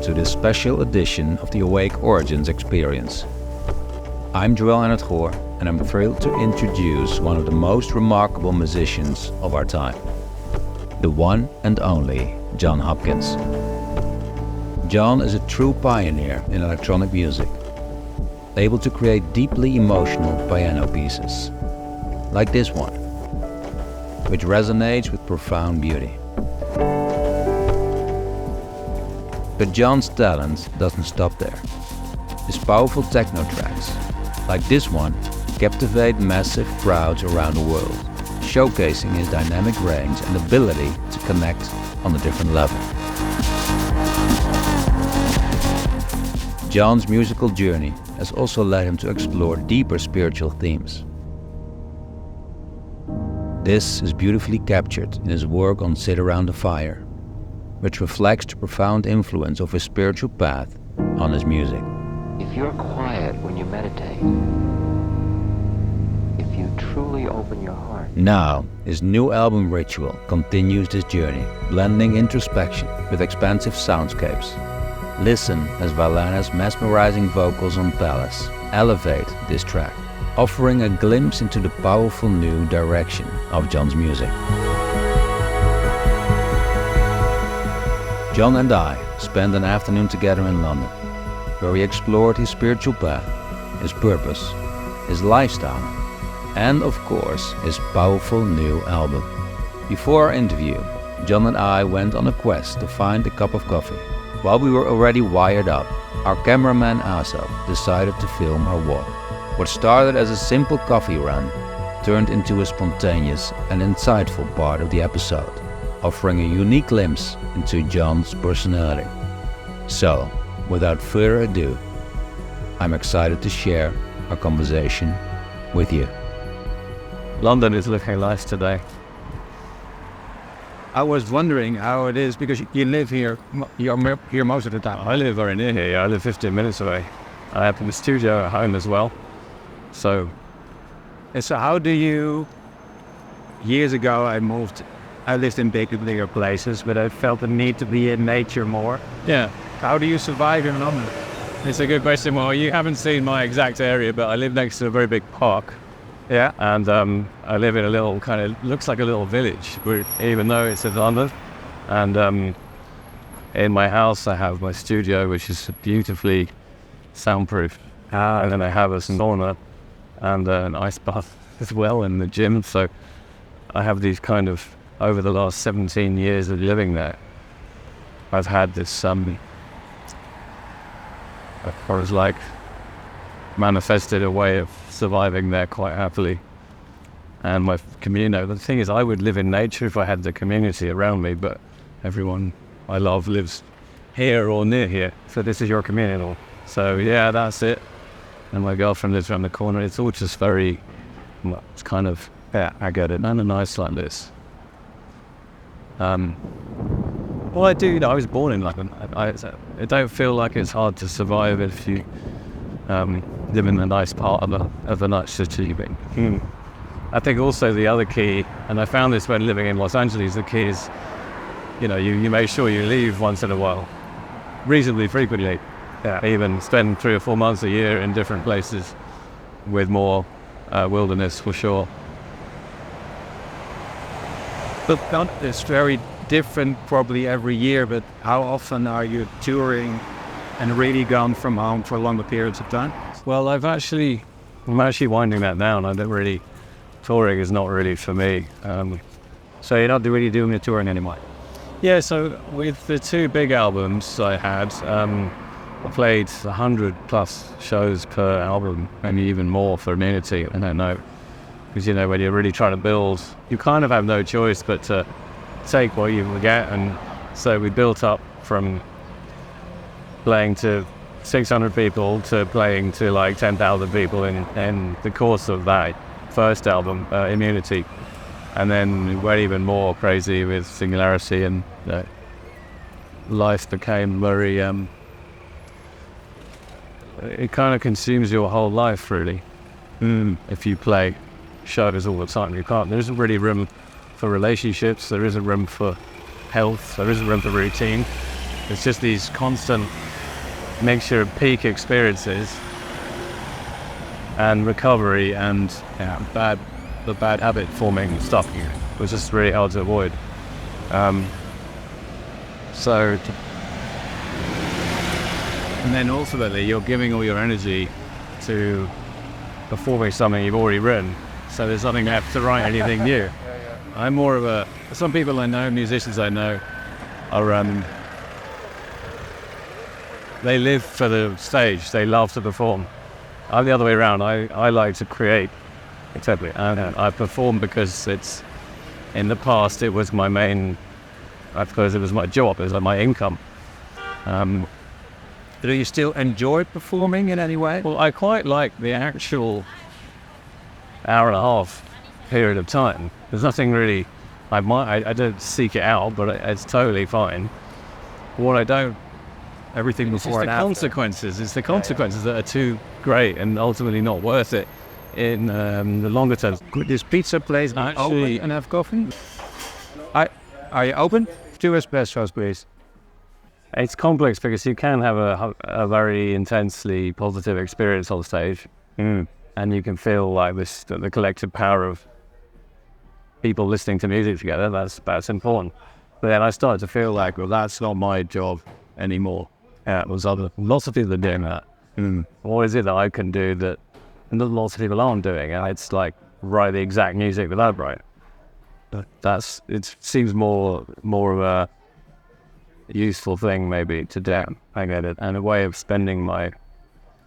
to this special edition of the Awake Origins experience. I'm Joël Ennertgoor, and I'm thrilled to introduce one of the most remarkable musicians of our time, the one and only Jon Hopkins. Jon is a true pioneer in electronic music, able to create deeply emotional piano pieces, like this one, which resonates with profound beauty. But Jon's talent doesn't stop there. His powerful techno tracks, like this one, captivate massive crowds around the world, showcasing his dynamic range and ability to connect on a different level. Jon's musical journey has also led him to explore deeper spiritual themes. This is beautifully captured in his work on Sit Around the Fire, which reflects the profound influence of his spiritual path on his music. If you're quiet when you meditate, if you truly open your heart. Now, his new album Ritual continues this journey, blending introspection with expansive soundscapes. Listen as Valana's mesmerizing vocals on Palace elevate this track, offering a glimpse into the powerful new direction of Jon's music. Jon and I spent an afternoon together in London, where we explored his spiritual path, his purpose, his lifestyle, and of course, his powerful new album. Before our interview, Jon and I went on a quest to find a cup of coffee. While we were already wired up, our cameraman Asaf decided to film our walk. What started as a simple coffee run turned into a spontaneous and insightful part of the episode, offering a unique glimpse into Jon's personality. So, without further ado, I'm excited to share our conversation with you. London is looking nice today. I was wondering how it is, because you live here, you're here most of the time. I live very near here, yeah. I live 15 minutes away. I have a studio at home as well. So how do you, years ago I lived in bigger places, but I felt the need to be in nature more. yeah, How do you survive in London? it's a good question. Well, you haven't seen my exact area, but I live next to a very big park. Yeah. And I live in a little kind of, looks like a little village, even though it's in London. And in my house I have my studio, which is beautifully soundproof. And then I have a sauna and an ice bath as well in the gym. So I have these kind of, over the last 17 years of living there, I've had this, I was like, manifested a way of surviving there quite happily. And my community, the thing is, I would live in nature if I had the community around me, but everyone I love lives here or near here. So this is your community. So yeah, that's it. And my girlfriend lives around the corner. It's all just very, it's kind of, Yeah, I get it. kind of nice like this. Well, I do, I was born in London. I don't feel like it's hard to survive if you live in a nice part of a nice city. I think also the other key, and I found this when living in Los Angeles, the key is, you make sure you leave once in a while, reasonably frequently. Yeah. Even spend 3 or 4 months a year in different places with more wilderness for sure. But it's very different probably every year, but how often are you touring and really gone from home for longer periods of time? Well, I'm actually winding that down. Touring is not really for me. So you're not really doing the touring anymore? Yeah, so with the 2 big albums I had, I played 100 plus shows per album, maybe even more for Immunity, I don't know. Because, when you're really trying to build, you kind of have no choice but to take what you get. And so we built up from playing to 600 people to playing to like 10,000 people in the course of that first album, Immunity. And then we went even more crazy with Singularity, and life became very, it kind of consumes your whole life really. If you play shows all the time, there isn't really room for relationships, there isn't room for health, there isn't room for routine. It's just these constant mixture of peak experiences and recovery and the bad habit forming stuff was just really hard to avoid. And then ultimately you're giving all your energy to performing something you've already written, so there's nothing left to write anything new. I'm more of some people I know, musicians I know, are they live for the stage, they love to perform. I'm the other way around, I like to create, exactly, and I perform because in the past it was my main, I suppose it was my job, it was like my income. Do you still enjoy performing in any way? Well, I quite like the actual hour and a half period of time. There's nothing really, I don't seek it out, but it's totally fine. What I don't, Everything before and after. It's the consequences that are too great and ultimately not worth it in the longer term. Could this pizza place Actually, open and have coffee? Are you open? 2 espressos, please. it's complex because you can have a very intensely positive experience on stage, and you can feel like the collective power of people listening to music together. That's important. But then I started to feel like, well, that's not my job anymore. It was lots of people are doing that. What is it that I can do that lots of people aren't doing? And it's like write the exact music that I write. It seems more of a useful thing maybe to do. I get it, and a way of spending my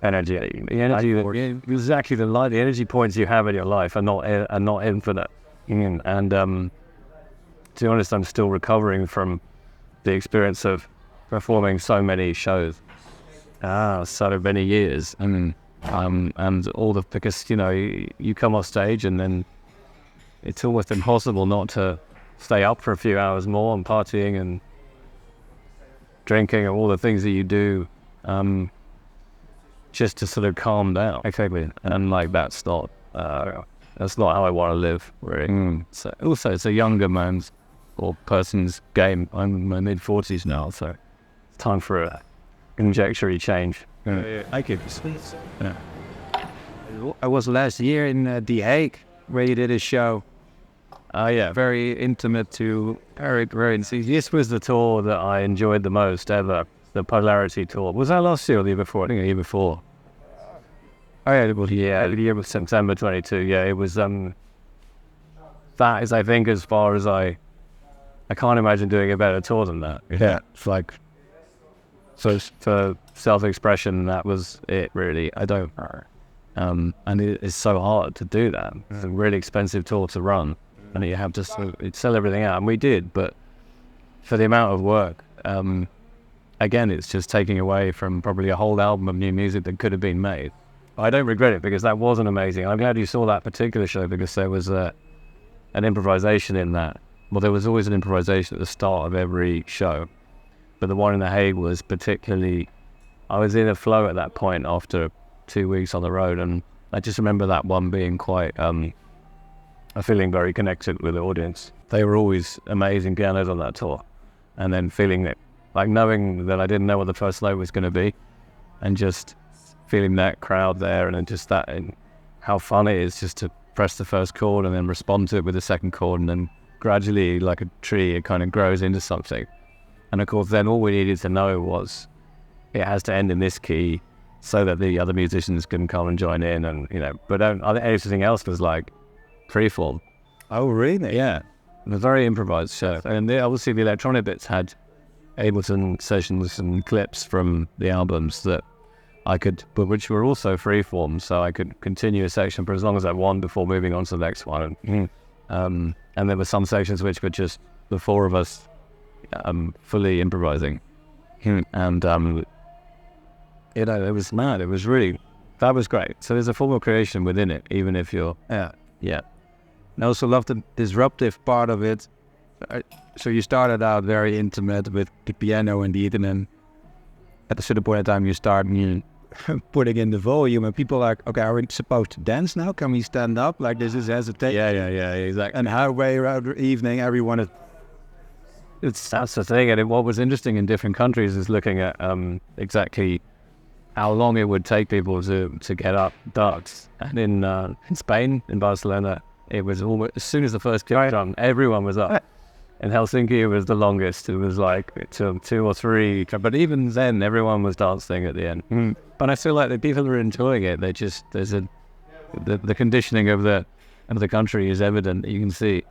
energy. The energy, exactly the energy points you have in your life are not infinite. And to be honest, I'm still recovering from the experience of performing so many shows, so many years, and all because you come off stage and then it's almost impossible not to stay up for a few hours more and partying and drinking and all the things that you do, just to sort of calm down. Exactly, and like that's not how I want to live. Really. So also, it's a younger man's or person's game. I'm in my mid-40s now, so it's time for a injectory change. I give you sweets. I was last year in The Hague where you did a show. Very intimate to Eric. This was the tour that I enjoyed the most ever, the Polarity tour. Was that last year or the year before? I think the year before. Oh yeah, it was. Yeah, the year was September 22. Yeah, it was. That is, I think, as far as I can't imagine doing a better tour than that. Yeah, it's like, so for self-expression, that was it. Really, I don't. And it's so hard to do that. It's a really expensive tour to run, and you have to sell everything out, and we did. But for the amount of work, again, it's just taking away from probably a whole album of new music that could have been made. I don't regret it because that wasn't amazing. I'm glad you saw that particular show because there was an improvisation in that. Well, there was always an improvisation at the start of every show, but the one in The Hague was particularly, I was in a flow at that point after 2 weeks on the road, and I just remember that one being quite, feeling very connected with the audience. They were always amazing pianos on that tour, and then feeling it, like knowing that I didn't know what the first note was going to be, and just feeling that crowd there, and then just that, and how fun it is just to press the first chord and then respond to it with the second chord, and then gradually, like a tree, it kind of grows into something. And of course, then all we needed to know was it has to end in this key so that the other musicians can come and join in, and but everything else was like freeform. Oh, really? Yeah, it was a very improvised show. And obviously the electronic bits had Ableton sessions and clips from the albums that I could, but which were also freeform, so I could continue a section for as long as I want before moving on to the next one. And there were some sections which were just the four of us fully improvising. And it was mad. It was really, that was great. So there's a form of creation within it, even if you're, yeah. I also love the disruptive part of it. So you started out very intimate with the piano indeed, and then at a certain point in time you start putting in the volume, and people are like, okay, are we supposed to dance now? Can we stand up? Like, this is hesitation. Yeah, exactly. And halfway around the evening, everyone that's the thing. And what was interesting in different countries is looking at exactly how long it would take people to get up ducks. And in Spain, in Barcelona, it was almost as soon as the first kick drum, everyone was up. In Helsinki, it was the longest. It was like 2 or 3. But even then, everyone was dancing at the end. But I feel like the people are enjoying it. They just the conditioning of the country is evident. You can see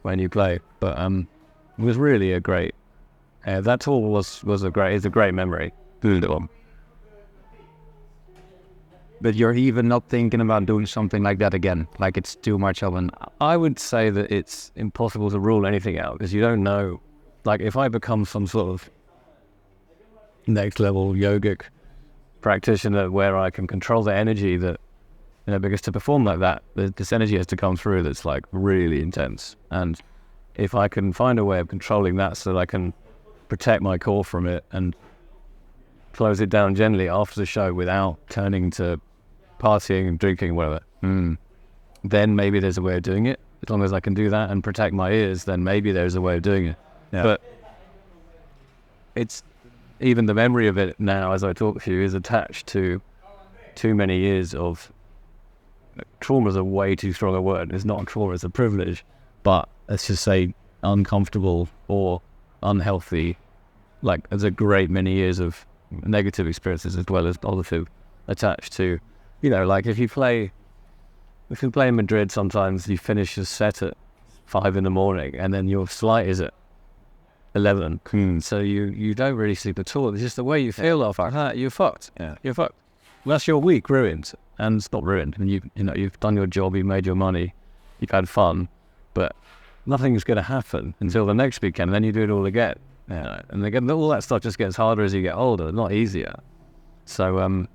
when you play. But it was really a great. That tour was a great memory. But you're even not thinking about doing something like that again. Like it's too much of an... I would say that it's impossible to rule anything out because you don't know. Like if I become some sort of next level yogic practitioner where I can control the energy that, because to perform like that, this energy has to come through that's like really intense. And if I can find a way of controlling that so that I can protect my core from it and close it down gently after the show without turning to partying and drinking, whatever, then maybe there's a way of doing it. As long as I can do that and protect my ears, then maybe there's a way of doing it. Yeah. But it's even the memory of it now, as I talk to you, is attached to too many years of trauma. Is a way too strong a word. It's not trauma, it's a privilege. But let's just say uncomfortable or unhealthy. Like there's a great many years of negative experiences as well as positive attached to, like if you play in Madrid, sometimes you finish a set at 5 a.m. and then your flight is at 11. So you don't really sleep at all. It's just the way you feel after that. You're fucked. Yeah, you're fucked. Well, that's your week ruined, and it's not ruined. And you've done your job, you've made your money, you've had fun, but nothing's going to happen until the next weekend. And then you do it all again. Yeah, and again, all that stuff just gets harder as you get older, not easier. So,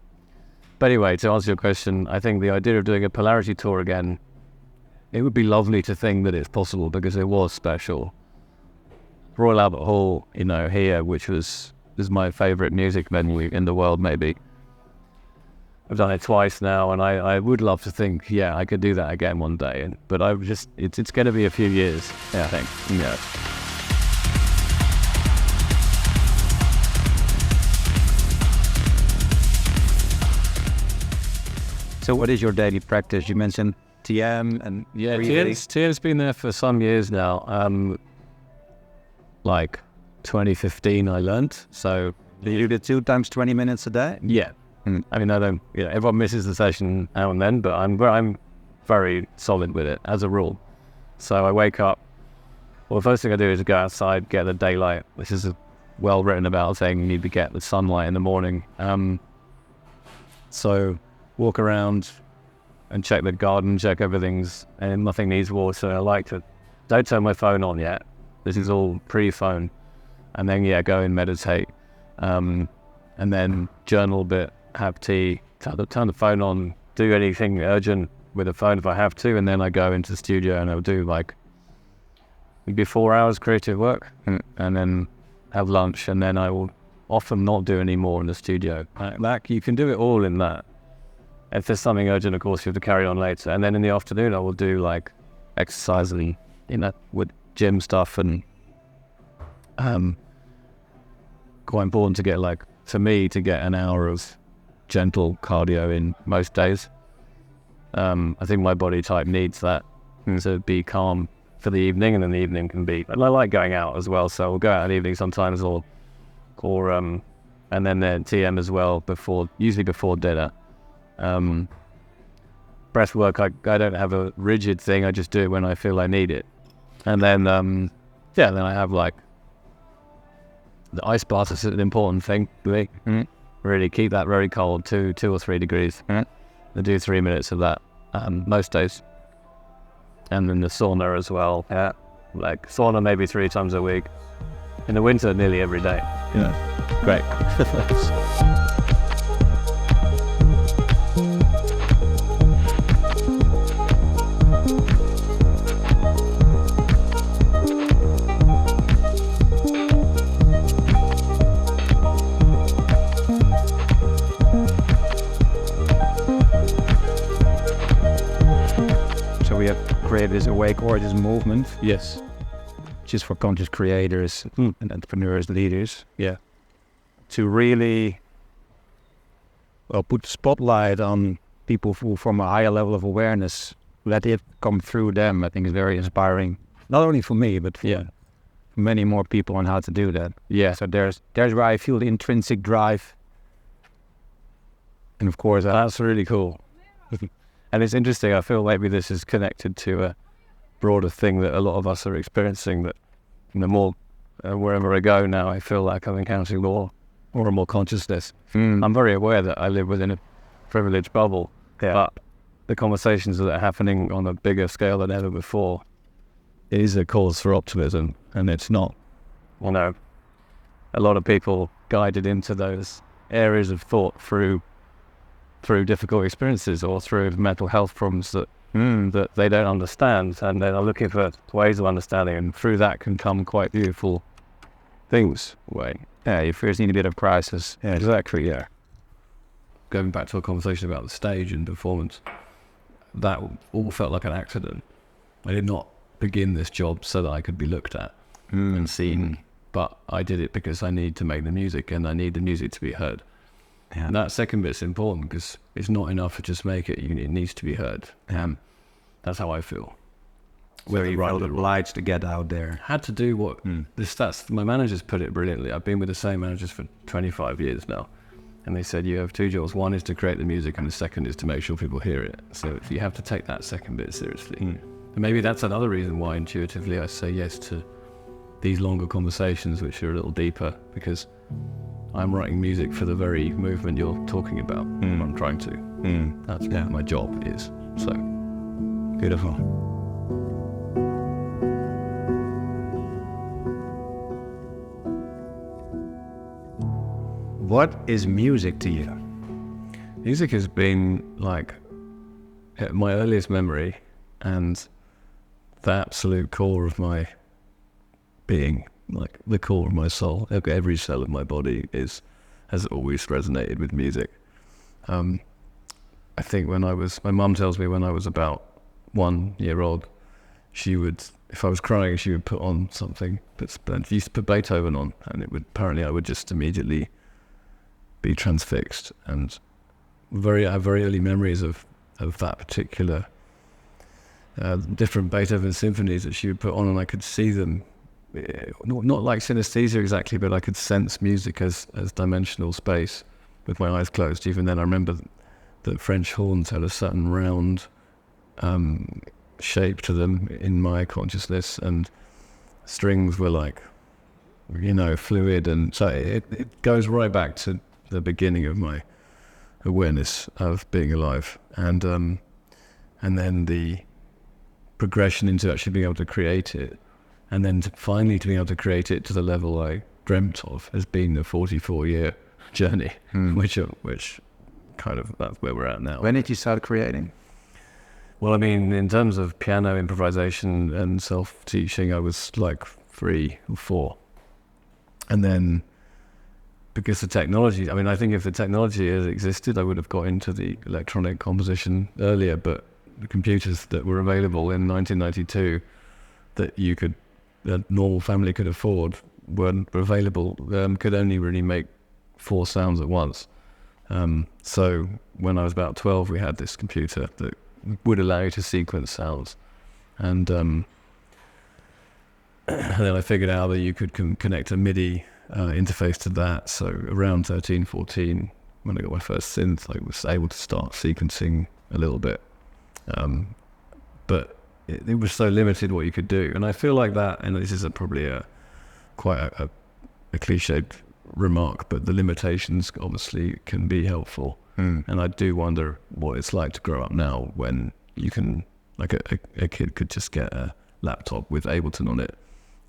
but anyway, to answer your question, I think the idea of doing a Polarity tour again, it would be lovely to think that it's possible because it was special. Royal Albert Hall, here, which is my favourite music venue in the world, maybe. I've done it twice now, and I would love to think, I could do that again one day. But it's going to be a few years, I think. Yeah. So what is your daily practice? You mentioned TM and TM's been there for some years now. Like 2015 I learned. So you do it 2 times 20 minutes a day? Yeah. I mean, I don't, everyone misses the session now and then, but I'm very solid with it as a rule. So I wake up, the first thing I do is go outside, get the daylight, which is well written about, saying you need to get the sunlight in the morning. So walk around and check the garden, check and nothing needs water. I don't turn my phone on yet. This is all pre-phone. And then, go and meditate. And then journal a bit, have tea, turn the phone on, do anything urgent with the phone if I have to. And then I go into the studio and I'll do maybe 4 hours creative work and then have lunch. And then I will often not do any more in the studio. You can do it all in that. If there's something urgent, of course, you have to carry on later. And then in the afternoon, I will do exercise and, with gym stuff and quite important to get for me to get an hour of gentle cardio in most days. I think my body type needs that to be calm for the evening, and then the evening can be. And I like going out as well, so we'll go out in the evening sometimes, or and then TM as well usually before dinner. Breath work, I don't have a rigid thing. I just do it when I feel I need it. And then then I have the ice bath is an important thing for me. Really keep that very cold, 2 or 3 degrees. I do 3 minutes of that most days. And then the sauna as well. Yeah, sauna maybe 3 times a week. In the winter, nearly every day. Yeah, great. Create this awake or this movement. Yes. just for conscious creators and entrepreneurs, leaders. Yeah. To really put the spotlight on people who, from a higher level of awareness, let it come through them, I think is very inspiring. Not only for me, but for many more people on how to do that. Yeah. So there's where I feel the intrinsic drive. And of course, that's really cool. And it's interesting, I feel maybe this is connected to a broader thing that a lot of us are experiencing, that the more, wherever I go now, I feel like I'm encountering more and more consciousness. I'm very aware that I live within a privileged bubble, but the conversations that are happening on a bigger scale than ever before is a cause for optimism. And it's not, a lot of people guided into those areas of thought through difficult experiences or through mental health problems that they don't understand, and they're looking for ways of understanding, and through that can come quite beautiful things. Yeah, you first need a bit of crisis. Yeah, exactly, yeah. Going back to a conversation about the stage and performance, that all felt like an accident. I did not begin this job so that I could be looked at and seen, but I did it because I need to make the music and I need the music to be heard. Yeah. And that second bit's important because it's not enough to just make it, it needs to be heard. That's how I feel. So you felt obliged to get out there. Had to do what the stats, my managers put it brilliantly. I've been with the same managers for 25 years now. And they said, you have two jobs. One is to create the music and the second is to make sure people hear it. So you have to take that second bit seriously. And maybe that's another reason why intuitively I say yes to these longer conversations, which are a little deeper, because I'm writing music for the very movement you're talking about. I'm trying to. That's what my job is. So beautiful. What is music to you? Music has been like my earliest memory and the absolute core of my being, like the core of my soul. Every cell of my body has always resonated with music. I think my mum tells me when I was about 1 year old, she would, if I was crying, she would put on something, but she used to put Beethoven on, and apparently I would just immediately be transfixed. And I have very early memories of that particular different Beethoven symphonies that she would put on, and I could see them. Not like synesthesia exactly, but I could sense music as dimensional space with my eyes closed. Even then, I remember that French horns had a certain round shape to them in my consciousness, and strings were like, fluid. And so it goes right back to the beginning of my awareness of being alive. And then the progression into actually being able to create it. And then finally to be able to create it to the level I dreamt of has been a 44-year journey, which kind of, that's where we're at now. When did you start creating? Well, I mean, in terms of piano improvisation and self-teaching, I was like 3 or 4. And then because the technology, I think if the technology had existed, I would have got into the electronic composition earlier, but the computers that were available in 1992 that a normal family could afford weren't available, could only really make 4 sounds at once. So when I was about 12, we had this computer that would allow you to sequence sounds. And then I figured out that you could connect a MIDI interface to that. So around 13, 14, when I got my first synth, I was able to start sequencing a little bit. But it was so limited what you could do. And I feel like that, and this is probably quite a cliched remark, but the limitations obviously can be helpful. And I do wonder what it's like to grow up now when you can, like a kid could just get a laptop with Ableton on it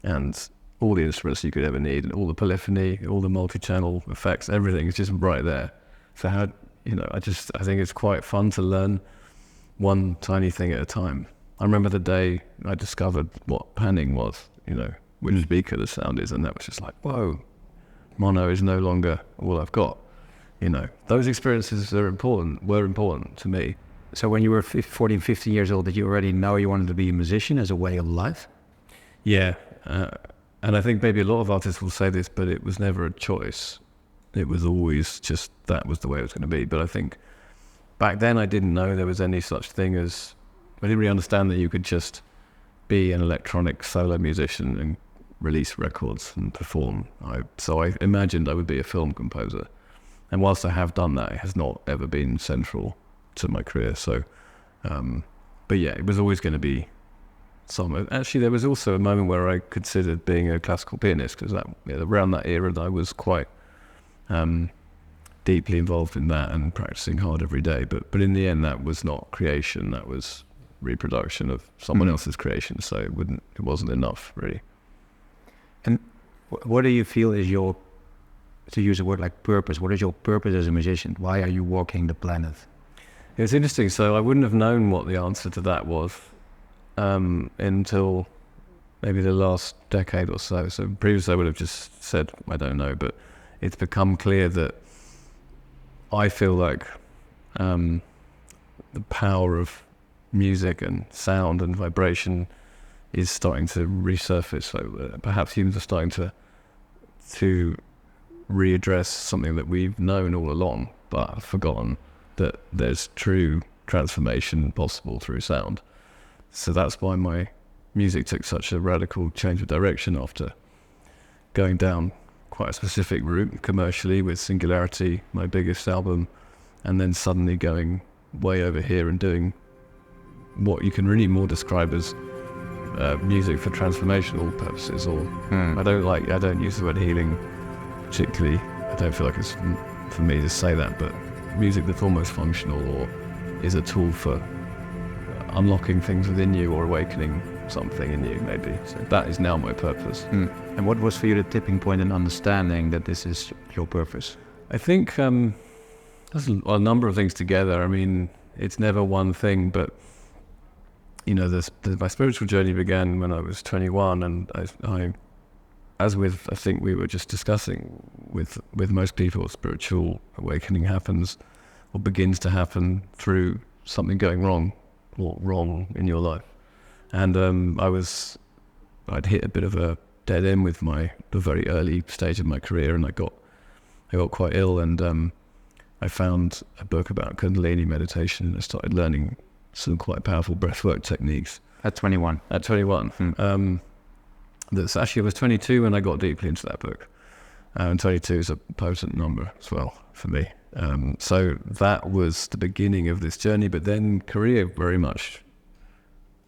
and all the instruments you could ever need, and all the polyphony, all the multi-channel effects, everything is just right there. So how, I think it's quite fun to learn one tiny thing at a time. I remember the day I discovered what panning was, which speaker the sound is, and that was just like, whoa, mono is no longer all I've got. Those experiences were important to me. So when you were 14, 15 years old, did you already know you wanted to be a musician as a way of life? Yeah. And I think maybe a lot of artists will say this, but it was never a choice. It was always just that was the way it was going to be. But I think back then I didn't know there was any such thing as, I didn't really understand that you could just be an electronic solo musician and release records and perform. So I imagined I would be a film composer. And whilst I have done that, it has not ever been central to my career. So, but yeah, it was always going to be some. Actually, there was also a moment where I considered being a classical pianist, because around that era I was quite deeply involved in that and practicing hard every day. But in the end, that was not creation. That was reproduction of someone else's creation. So it wasn't enough, really. And what do you feel is your, to use a word like purpose, what is your purpose as a musician? Why are you walking the planet? It's interesting. So I wouldn't have known what the answer to that was until maybe the last decade or so. So previously I would have just said, I don't know, but it's become clear that I feel like the power of music and sound and vibration is starting to resurface. So perhaps humans are starting to readdress something that we've known all along, but forgotten, that there's true transformation possible through sound. So that's why my music took such a radical change of direction after going down quite a specific route commercially with Singularity, my biggest album, and then suddenly going way over here and doing what you can really more describe as music for transformational purposes. Or I don't use the word healing particularly. I don't feel like it's for me to say that, but music that's almost functional or is a tool for unlocking things within you or awakening something in you, maybe. So that is now my purpose. And what was for you the tipping point in understanding that this is your purpose? I think there's a number of things together. I mean, it's never one thing, but you know, my spiritual journey began when I was 21, and I as with, I think we were just discussing, with most people, spiritual awakening happens or begins to happen through something going wrong or wrong in your life. And I'd hit a bit of a dead end with the very early stage of my career, and I got quite ill, and I found a book about Kundalini meditation, and I started learning some quite powerful breathwork techniques. At 21? At 21. That's actually, I was 22 when I got deeply into that book. And 22 is a potent number as well for me. So that was the beginning of this journey, but then career very much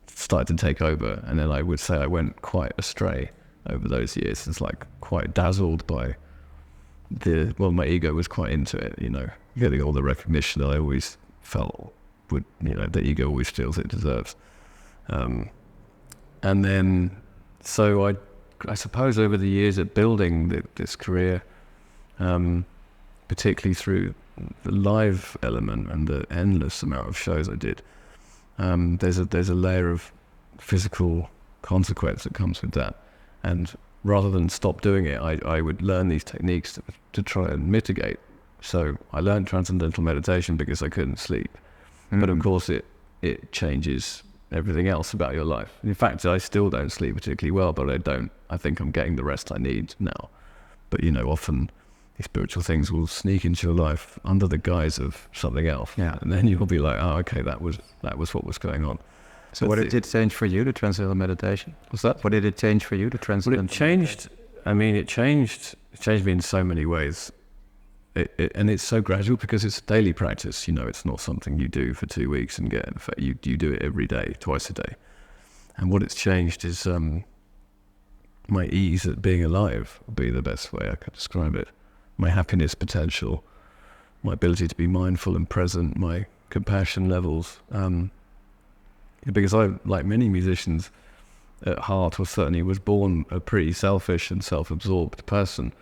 started to take over. And then I would say I went quite astray over those years. It's like quite dazzled by my ego was quite into it, you know, getting all the recognition that I always felt would, you know, the ego always feels it deserves. And then, so I suppose over the years of building this career, particularly through the live element and the endless amount of shows I did, there's a layer of physical consequence that comes with that. And rather than stop doing it, I would learn these techniques to try and mitigate. So I learned transcendental meditation because I couldn't sleep. But of course it changes everything else about your life. In fact, I still don't sleep particularly well, but I think I'm getting the rest I need now. But you know, often these spiritual things will sneak into your life under the guise of something else. Yeah. And then you'll be like, oh, okay, that was what was going on. So what did it change for you, the transcendental meditation? What's that? What did it change for you, the transcendental meditation? It changed me in so many ways. And it's so gradual because it's a daily practice. You know, it's not something you do for 2 weeks and get an effect. You do it every day, twice a day. And what it's changed is my ease at being alive would be the best way I could describe it. My happiness potential, my ability to be mindful and present, my compassion levels. Because I, like many musicians at heart, or certainly was born a pretty selfish and self-absorbed person,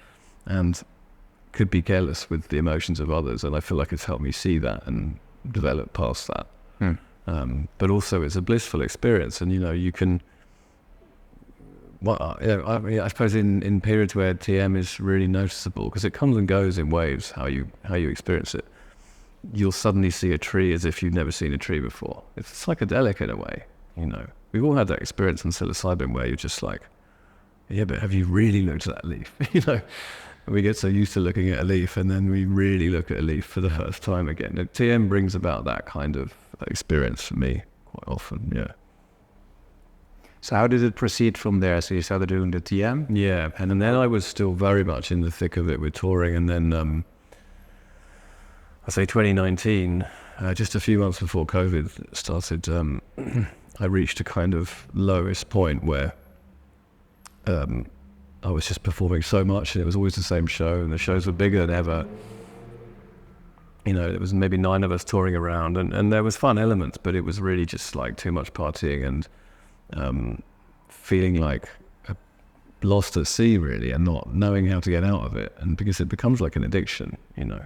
and could be careless with the emotions of others, and I feel like it's helped me see that and develop past that. But also it's a blissful experience, and you know, you can, I suppose in periods where TM is really noticeable, because it comes and goes in waves, how you experience it, you'll suddenly see a tree as if you've never seen a tree before. It's psychedelic in a way, you know. We've all had that experience in psilocybin where you're just like, yeah, but have you really looked at that leaf? You know, we get so used to looking at a leaf, and then we really look at a leaf for the first time again. The TM brings about that kind of experience for me quite often, yeah. So how did it proceed from there? So you started doing the TM? Yeah, and then I was still very much in the thick of it with touring, and then I say 2019, just a few months before COVID started, I reached a kind of lowest point where I was just performing so much, and it was always the same show, and the shows were bigger than ever. You know, there was maybe 9 of us touring around, and there was fun elements, but it was really just like too much partying and feeling like lost at sea, really, and not knowing how to get out of it. And because it becomes like an addiction, you know.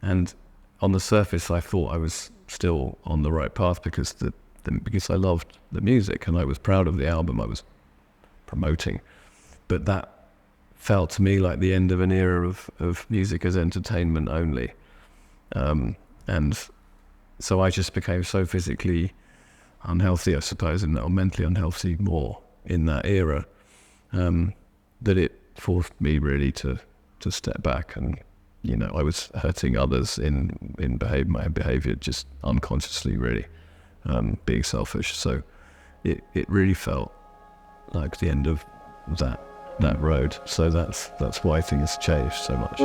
And on the surface, I thought I was still on the right path because because I loved the music and I was proud of the album I was promoting. But that felt to me like the end of an era of music as entertainment only. And so I just became so physically unhealthy, I suppose, or mentally unhealthy more in that era, that it forced me really to step back. And, you know, I was hurting others in my behavior, just unconsciously, really, being selfish. So it really felt like the end of that road. So that's why things changed so much.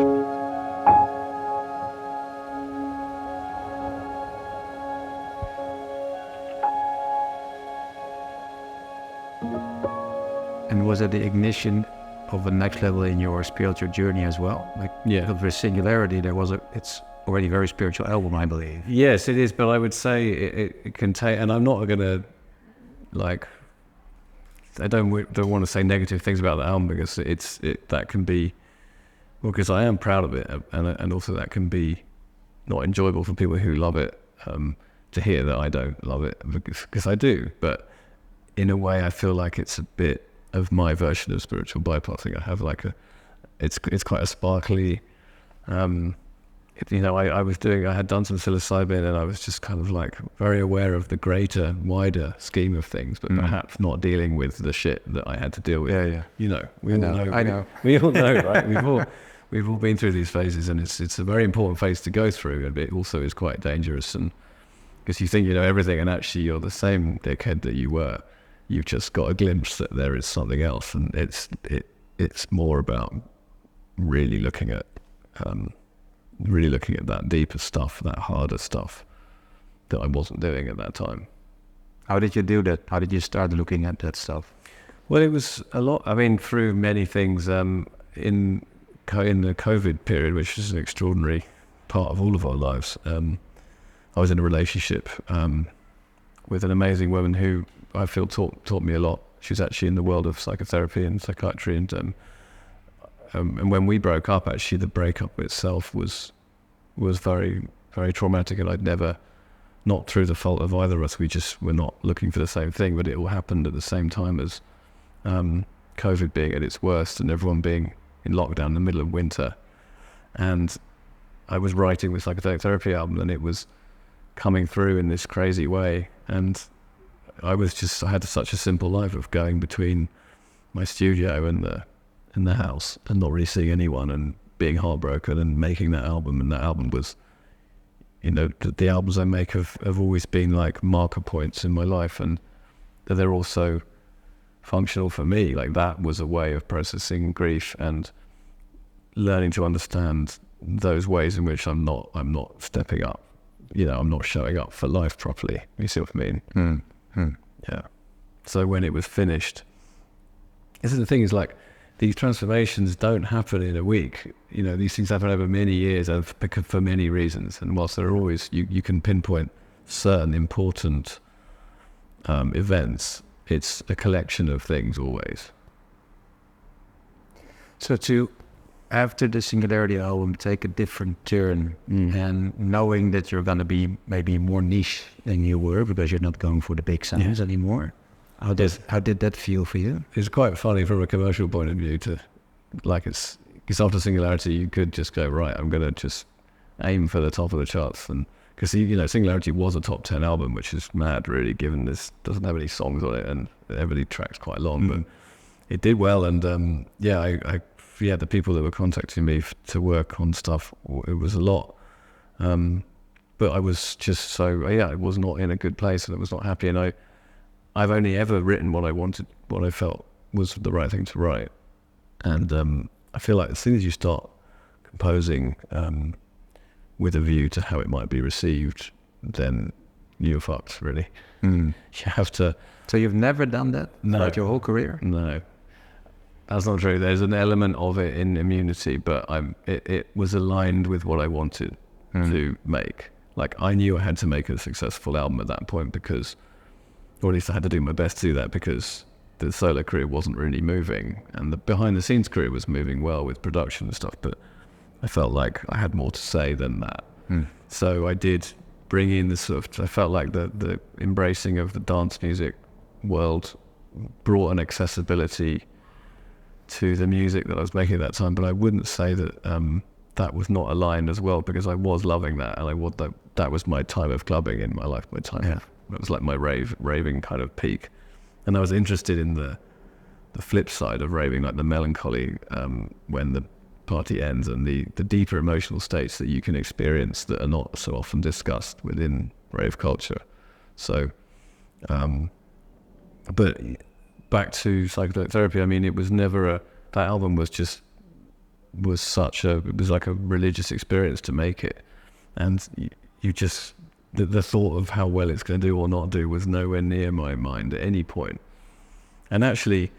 And was it the ignition of a next level in your spiritual journey as well? Like, yeah, for Singularity, it's already a very spiritual album, I believe. Yes, it is, but I would say it contain, and I'm not gonna I don't want to say negative things about the album, because that can be, well, because I am proud of it, and also that can be not enjoyable for people who love it, to hear that I don't love it, because I do. But in a way, I feel like it's a bit of my version of spiritual bypassing. I have it's quite a sparkly, you know, I had done some psilocybin, and I was just kind of like very aware of the greater, wider scheme of things, but perhaps not dealing with the shit that I had to deal with. Yeah. You know, I know. We all know, right? We've all been through these phases, and it's a very important phase to go through, but it also is quite dangerous, and because you think you know everything, and actually you're the same dickhead that you were. You've just got a glimpse that there is something else, and it's more about really looking at that deeper stuff, that harder stuff that I wasn't doing at that time. How did you do that? How did you start looking at that stuff? Well, it was a lot. I mean, through many things. In the COVID period, which is an extraordinary part of all of our lives, I was in a relationship with an amazing woman who I feel taught me a lot. She was actually in the world of psychotherapy and psychiatry, and when we broke up, actually the breakup itself was very, very traumatic, and I'd never, not through the fault of either of us, we just were not looking for the same thing, but it all happened at the same time as COVID being at its worst and everyone being in lockdown in the middle of winter. And I was writing the psychotherapy album, and it was coming through in this crazy way, and I had such a simple life of going between my studio and the house and not really seeing anyone and being heartbroken and making that album. And that album was, you know, the albums I make have always been like marker points in my life, and they're also functional for me. Like, that was a way of processing grief and learning to understand those ways in which I'm not stepping up. You know, I'm not showing up for life properly. You see what I mean? Yeah. So when it was finished, this is the thing, is like, these transformations don't happen in a week. You know, these things happen over many years and for many reasons. And whilst there are always, you can pinpoint certain important events, it's a collection of things always. So after the Singularity album take a different turn, and knowing that you're going to be maybe more niche than you were because you're not going for the big sounds anymore, how did that feel for you? It's quite funny from a commercial point of view because after Singularity you could just go, right, I'm going to just aim for the top of the charts, and because, you know, Singularity was a top 10 album, which is mad really, given this doesn't have any songs on it and every track's quite long, but it did well, and the people that were contacting me to work on stuff, it was a lot, but I was just I was not in a good place, and I was not happy, and I've only ever written what I wanted, what I felt was the right thing to write, and I feel like as soon as you start composing with a view to how it might be received, then you're fucked, really. You have to. So you've never done that throughout your whole career? No, that's not true. There's an element of it in Immunity, but it was aligned with what I wanted to make. Like, I knew I had to make a successful album at that point because, or at least I had to do my best to do that, because the solo career wasn't really moving, and the behind the scenes career was moving well with production and stuff, but I felt like I had more to say than that. So I did bring in the sort of, I felt like the embracing of the dance music world brought an accessibility to the music that I was making at that time, but I wouldn't say that that was not aligned as well, because I was loving that, and that was my time of clubbing in my life, it was like my raving kind of peak, and I was interested in the flip side of raving, like the melancholy when the party ends, and the deeper emotional states that you can experience that are not so often discussed within rave culture. So but back to psychedelic therapy, I mean, it was never that album was like a religious experience to make it, and you just the thought of how well it's going to do or not do was nowhere near my mind at any point. And actually,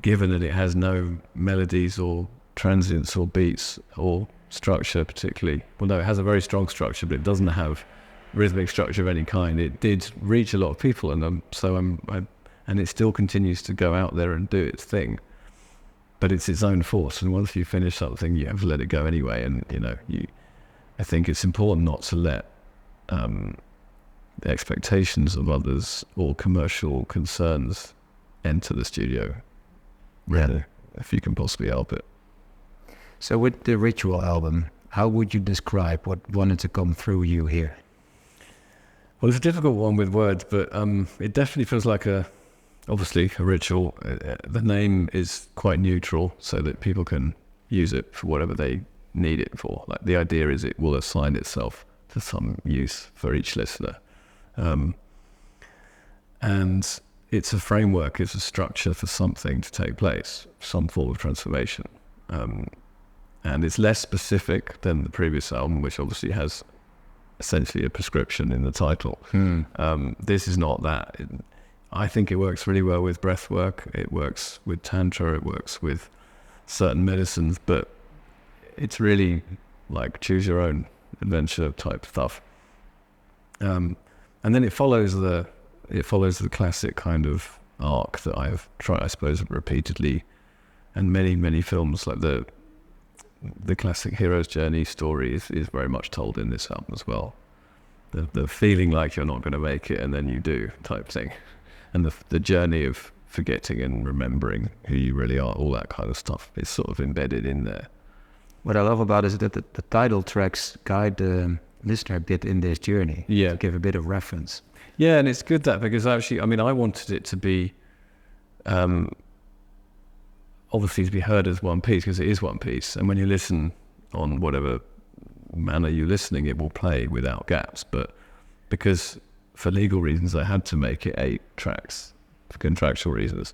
given that it has no melodies or transients or beats or structure particularly, well, no, it has a very strong structure, but it doesn't have rhythmic structure of any kind. It did reach a lot of people, and and it still continues to go out there and do its thing, but it's its own force, and once you finish something, you have to let it go anyway. And I think it's important not to let the expectations of others or commercial concerns enter the studio, really, if you can possibly help it. So with the Ritual album, how would you describe what wanted to come through you here? Well, it's a difficult one with words, but it definitely feels like obviously a ritual. The name is quite neutral so that people can use it for whatever they need it for. Like, the idea is it will assign itself to some use for each listener. And it's a framework, it's a structure for something to take place, some form of transformation. And it's less specific than the previous album, which obviously has essentially a prescription in the title. This is not that. I think it works really well with breath work, it works with tantra, it works with certain medicines, but it's really like choose your own adventure type stuff. And then it follows the classic kind of arc that I've tried, I suppose, repeatedly, and many films, like the classic hero's journey story is very much told in this album as well. The feeling like you're not going to make it and then you do type thing, and the journey of forgetting and remembering who you really are, all that kind of stuff is sort of embedded in there. What I love about it is that the title tracks guide the listener a bit in this journey, to give a bit of reference. Yeah, and it's good that, because actually, I mean, I wanted it to be obviously to be heard as one piece, because it is one piece, and when you listen on whatever manner you're listening, it will play without gaps. But because for legal reasons I had to make it 8 tracks for contractual reasons,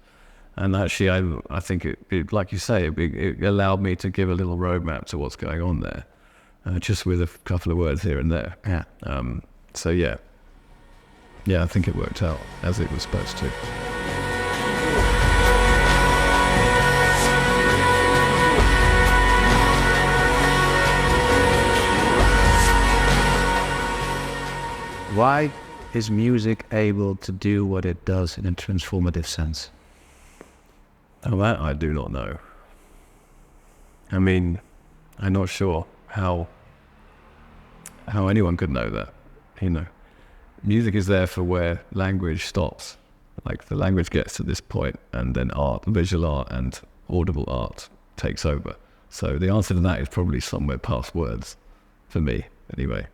and actually I think it like you say, it allowed me to give a little roadmap to what's going on there, just with a couple of words here and there. So yeah, I think it worked out as it was supposed to. Why is music able to do what it does in a transformative sense? Oh, that I do not know. I mean, I'm not sure how anyone could know that. Music is there for where language stops. Like, the language gets to this point, and then art, visual art and audible art takes over. So the answer to that is probably somewhere past words, for me, anyway.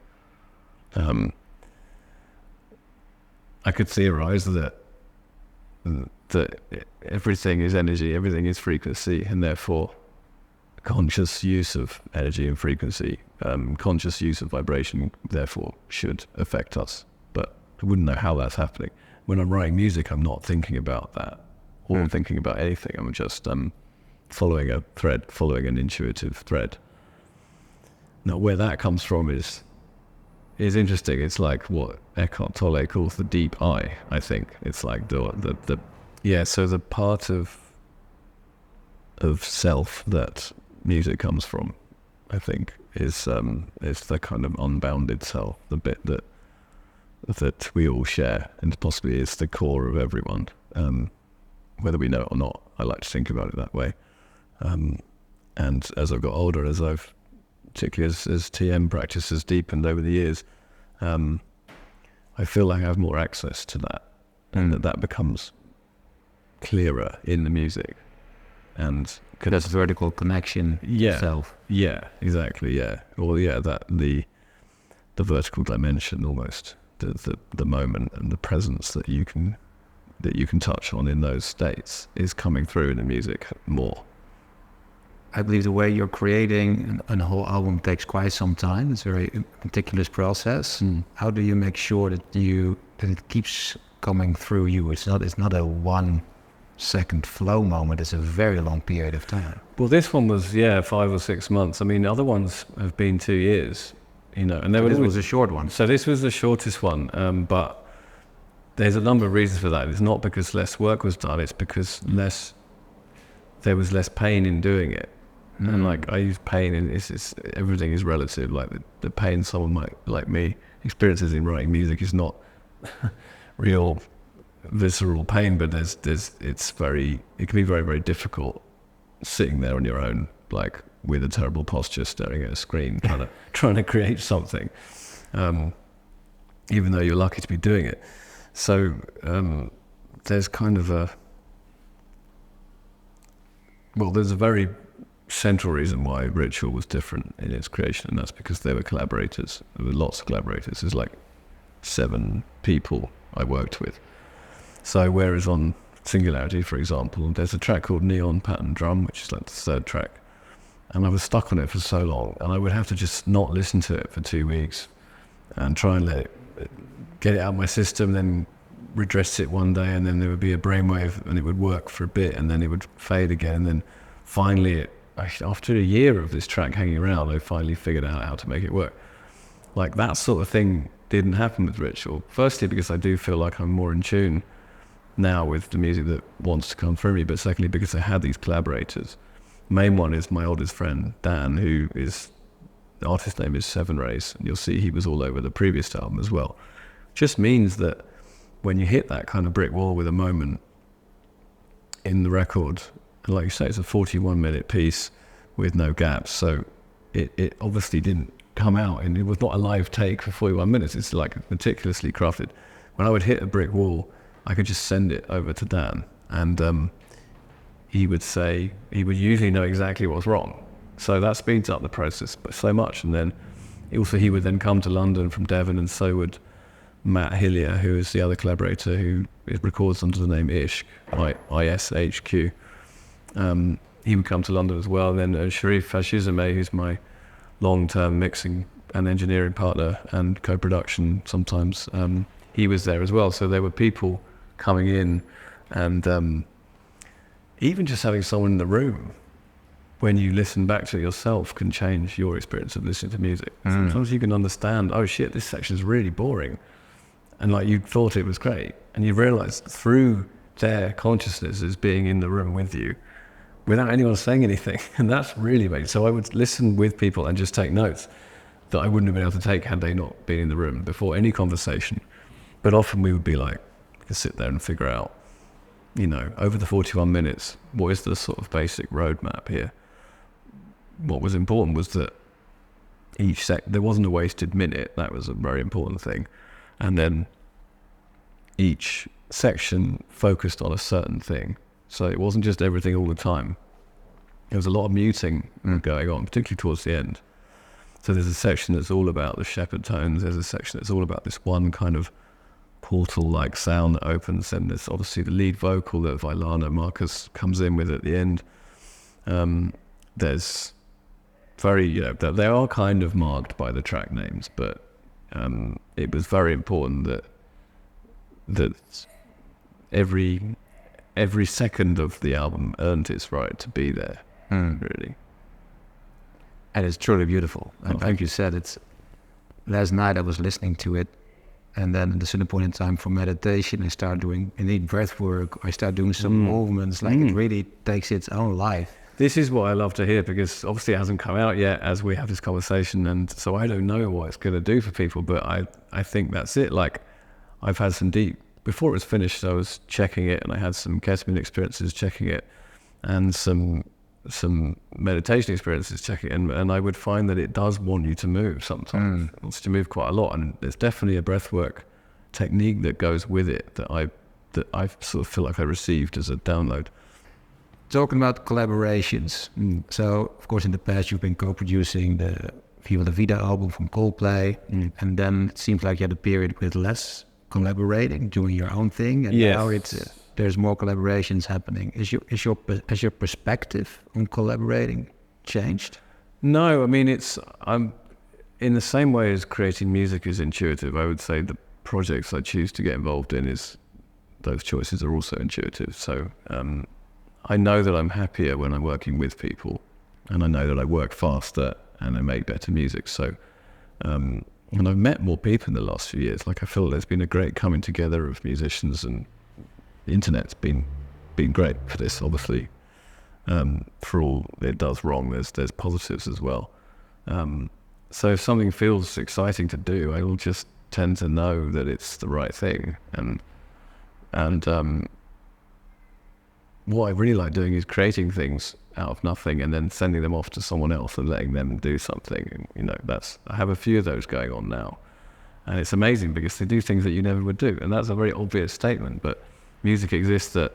I could theorize that that everything is energy, everything is frequency, and therefore conscious use of energy and frequency, conscious use of vibration, therefore should affect us. But I wouldn't know how that's happening. When I'm writing music, I'm not thinking about that or thinking about anything. I'm just following a thread, following an intuitive thread. Now, where that comes from is interesting. It's like what Eckhart Tolle calls the deep I think. It's like so the part of self that music comes from, I think, is the kind of unbounded self, the bit that we all share, and possibly is the core of everyone, whether we know it or not. I like to think about it that way. And as I've got older, particularly as TM practice has deepened over the years, I feel like I have more access to that, and that becomes clearer in the music. And That's vertical connection itself. Yeah, exactly. Yeah, or that the vertical dimension, almost the moment and the presence that you can touch on in those states is coming through in the music more. I believe the way you're creating a whole album takes quite some time. It's a very meticulous process. How do you make sure that it keeps coming through you? It's not a 1 second flow moment. It's a very long period of time. Well, this one was 5 or 6 months. I mean, other ones have been 2 years. And this was a short one. So this was the shortest one, but there's a number of reasons for that. It's not because less work was done. It's because there was less pain in doing it. And like I use pain, and it's everything is relative. Like the pain someone like me experiences in writing music is not real visceral pain, but it can be very, very difficult sitting there on your own, like with a terrible posture, staring at a screen, trying to create something, even though you're lucky to be doing it. So there's kind of there's a very central reason why Ritual was different in its creation, and that's because there were collaborators. There were lots of collaborators. There's like 7 people I worked with. So whereas on Singularity, for example, there's a track called Neon Pattern Drum, which is like the 3rd track, and I was stuck on it for so long, and I would have to just not listen to it for 2 weeks and try and get it out of my system, then redress it one day, and then there would be a brainwave and it would work for a bit, and then it would fade again, and then finally after a year of this track hanging around, I finally figured out how to make it work. Like that sort of thing didn't happen with Ritual. Firstly, because I do feel like I'm more in tune now with the music that wants to come through me, but secondly, because I had these collaborators. The main one is my oldest friend, Dan, the artist name is Seven Rays, and you'll see he was all over the previous album as well. Just means that when you hit that kind of brick wall with a moment in the record, and like you say, it's a 41-minute piece with no gaps, so it obviously didn't come out, and it was not a live take for 41 minutes. It's like meticulously crafted. When I would hit a brick wall, I could just send it over to Dan, and he would usually know exactly what's wrong. So that speeds up the process so much. And then he would then come to London from Devon, and so would Matt Hillier, who is the other collaborator who records under the name Ishq, ISHQ. He would come to London as well. And then Sharif Fashizame, who's my long-term mixing and engineering partner and co-production sometimes, he was there as well. So there were people coming in, and even just having someone in the room when you listen back to it yourself can change your experience of listening to music. Sometimes you can understand, oh shit, this section's really boring, and like you thought it was great, and you realize through their consciousness as being in the room with you without anyone saying anything. And that's really amazing. So I would listen with people and just take notes that I wouldn't have been able to take had they not been in the room before any conversation. But often we would be like, we could sit there and figure out, over the 41 minutes, what is the sort of basic roadmap here? What was important was that there wasn't a wasted minute. That was a very important thing. And then each section focused on a certain thing. So it wasn't just everything all the time. There was a lot of muting going on, particularly towards the end. So there's a section that's all about the shepherd tones. There's a section that's all about this one kind of portal-like sound that opens, and there's obviously the lead vocal that Vailana Marcus comes in with at the end. There's very, they are kind of marked by the track names, but it was very important that every second of the album earned its right to be there, really. And it's truly beautiful. And like you said, last night I was listening to it, and then at a certain point in time for meditation, I start doing indeed breath work. I start doing some movements, like it really takes its own life. This is what I love to hear, because obviously it hasn't come out yet as we have this conversation, and so I don't know what it's going to do for people, but I think that's it. Like, I've had some before it was finished, I was checking it, and I had some ketamine experiences checking it, and some meditation experiences checking it, and I would find that it does want you to move sometimes. It wants you to move quite a lot, and there's definitely a breathwork technique that goes with it that I sort of feel like I received as a download. Talking about collaborations. So, of course, in the past, you've been co-producing the Viva La Vida album from Coldplay, and then it seems like you had a period with less collaborating, doing your own thing, and now there's more collaborations happening. Has your perspective on collaborating changed? No, I mean, I'm in the same way as creating music is intuitive. I would say the projects I choose to get involved in those choices are also intuitive. So, I know that I'm happier when I'm working with people, and I know that I work faster and I make better music. So, and I've met more people in the last few years. Like, I feel there's been a great coming together of musicians, and the internet's been great for this, obviously. For all it does wrong, there's positives as well. So if something feels exciting to do, I will just tend to know that it's the right thing. And what I really like doing is creating things out of nothing and then sending them off to someone else and letting them do something. And, I have a few of those going on now, and it's amazing because they do things that you never would do. And that's a very obvious statement, but music exists that,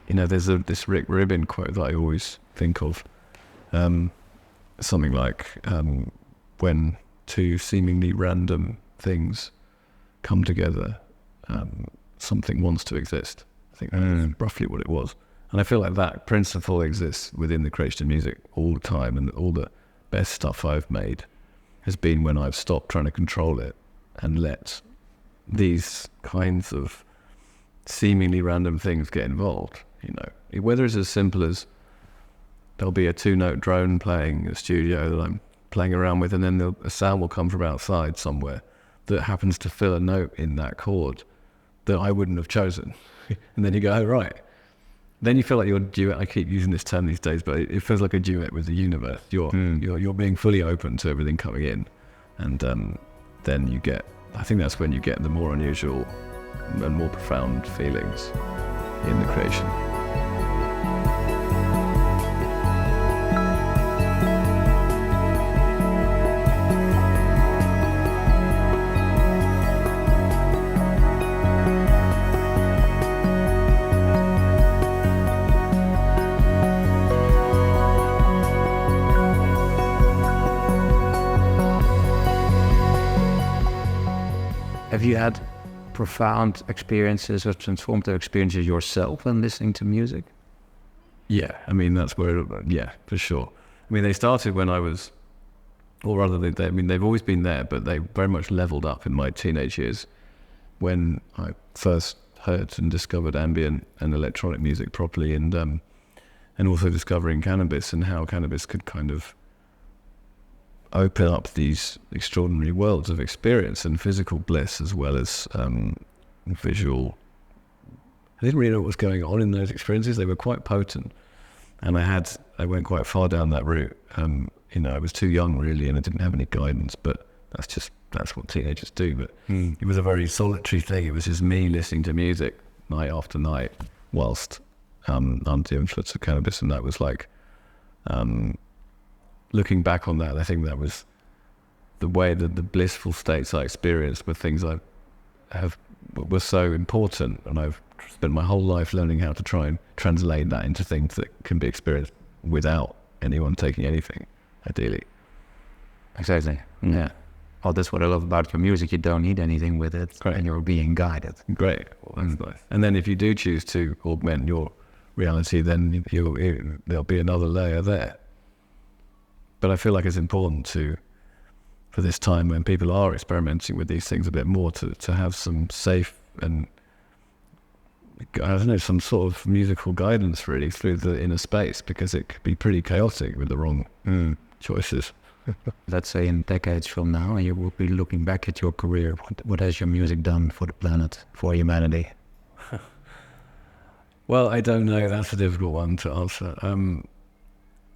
there's this Rick Rubin quote that I always think of, something like, when two seemingly random things come together, something wants to exist. I think that's roughly what it was. And I feel like that principle exists within the creation of music all the time, and all the best stuff I've made has been when I've stopped trying to control it and let these kinds of seemingly random things get involved. Whether it's as simple as there'll be a 2-note drone playing in a studio that I'm playing around with, and then a sound will come from outside somewhere that happens to fill a note in that chord that I wouldn't have chosen. And then you go, oh, right. Then you feel like you're a duet. I keep using this term these days, but it feels like a duet with the universe. You're being fully open to everything coming in, and then you get. I think that's when you get the more unusual and more profound feelings in the creation. Have you had profound experiences or transformative experiences yourself when listening to music? Yeah, I mean, that's where, for sure. I mean, they started when I was, or rather, they've always been there, but they very much leveled up in my teenage years when I first heard and discovered ambient and electronic music properly, and also discovering cannabis and how cannabis could kind of open up these extraordinary worlds of experience and physical bliss, as well as visual. I didn't really know what was going on in those experiences. They were quite potent, and I went quite far down that route. I was too young really, and I didn't have any guidance, but that's what teenagers do. But it was a very solitary thing. It was just me listening to music night after night whilst under the influence of cannabis, and that was like, looking back on that, I think that was the way that the blissful states I experienced were things were so important, and I've spent my whole life learning how to try and translate that into things that can be experienced without anyone taking anything, ideally. Exactly. Yeah. Oh, that's what I love about your music. You don't need anything with it, Great. and you're being guided. Great. Well, that's nice. And then if you do choose to augment your reality, then there'll be another layer there. But I feel like it's important for this time when people are experimenting with these things a bit more, to have some safe and, I don't know, some sort of musical guidance really through the inner space, because it could be pretty chaotic with the wrong choices. Let's say in decades from now, and you will be looking back at your career, what has your music done for the planet, for humanity? Well, I don't know. That's a difficult one to answer.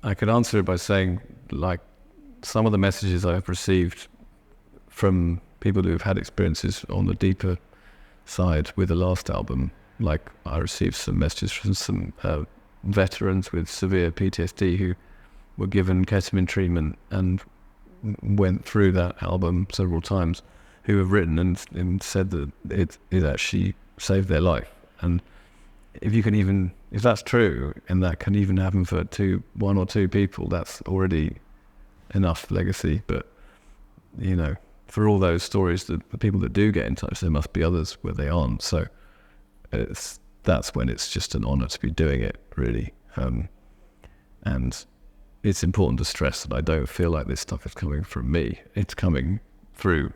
I could answer it by saying, like, some of the messages I've received from people who've had experiences on the deeper side with the last album, like I received some messages from some veterans with severe PTSD who were given ketamine treatment and went through that album several times, who have written and said that it actually saved their life. And if that's true, and that can even happen for one or two people, that's already enough legacy. But for all those stories, the people that do get in touch, there must be others where they aren't. So that's when it's just an honor to be doing it, really. And it's important to stress that I don't feel like this stuff is coming from me. It's coming through,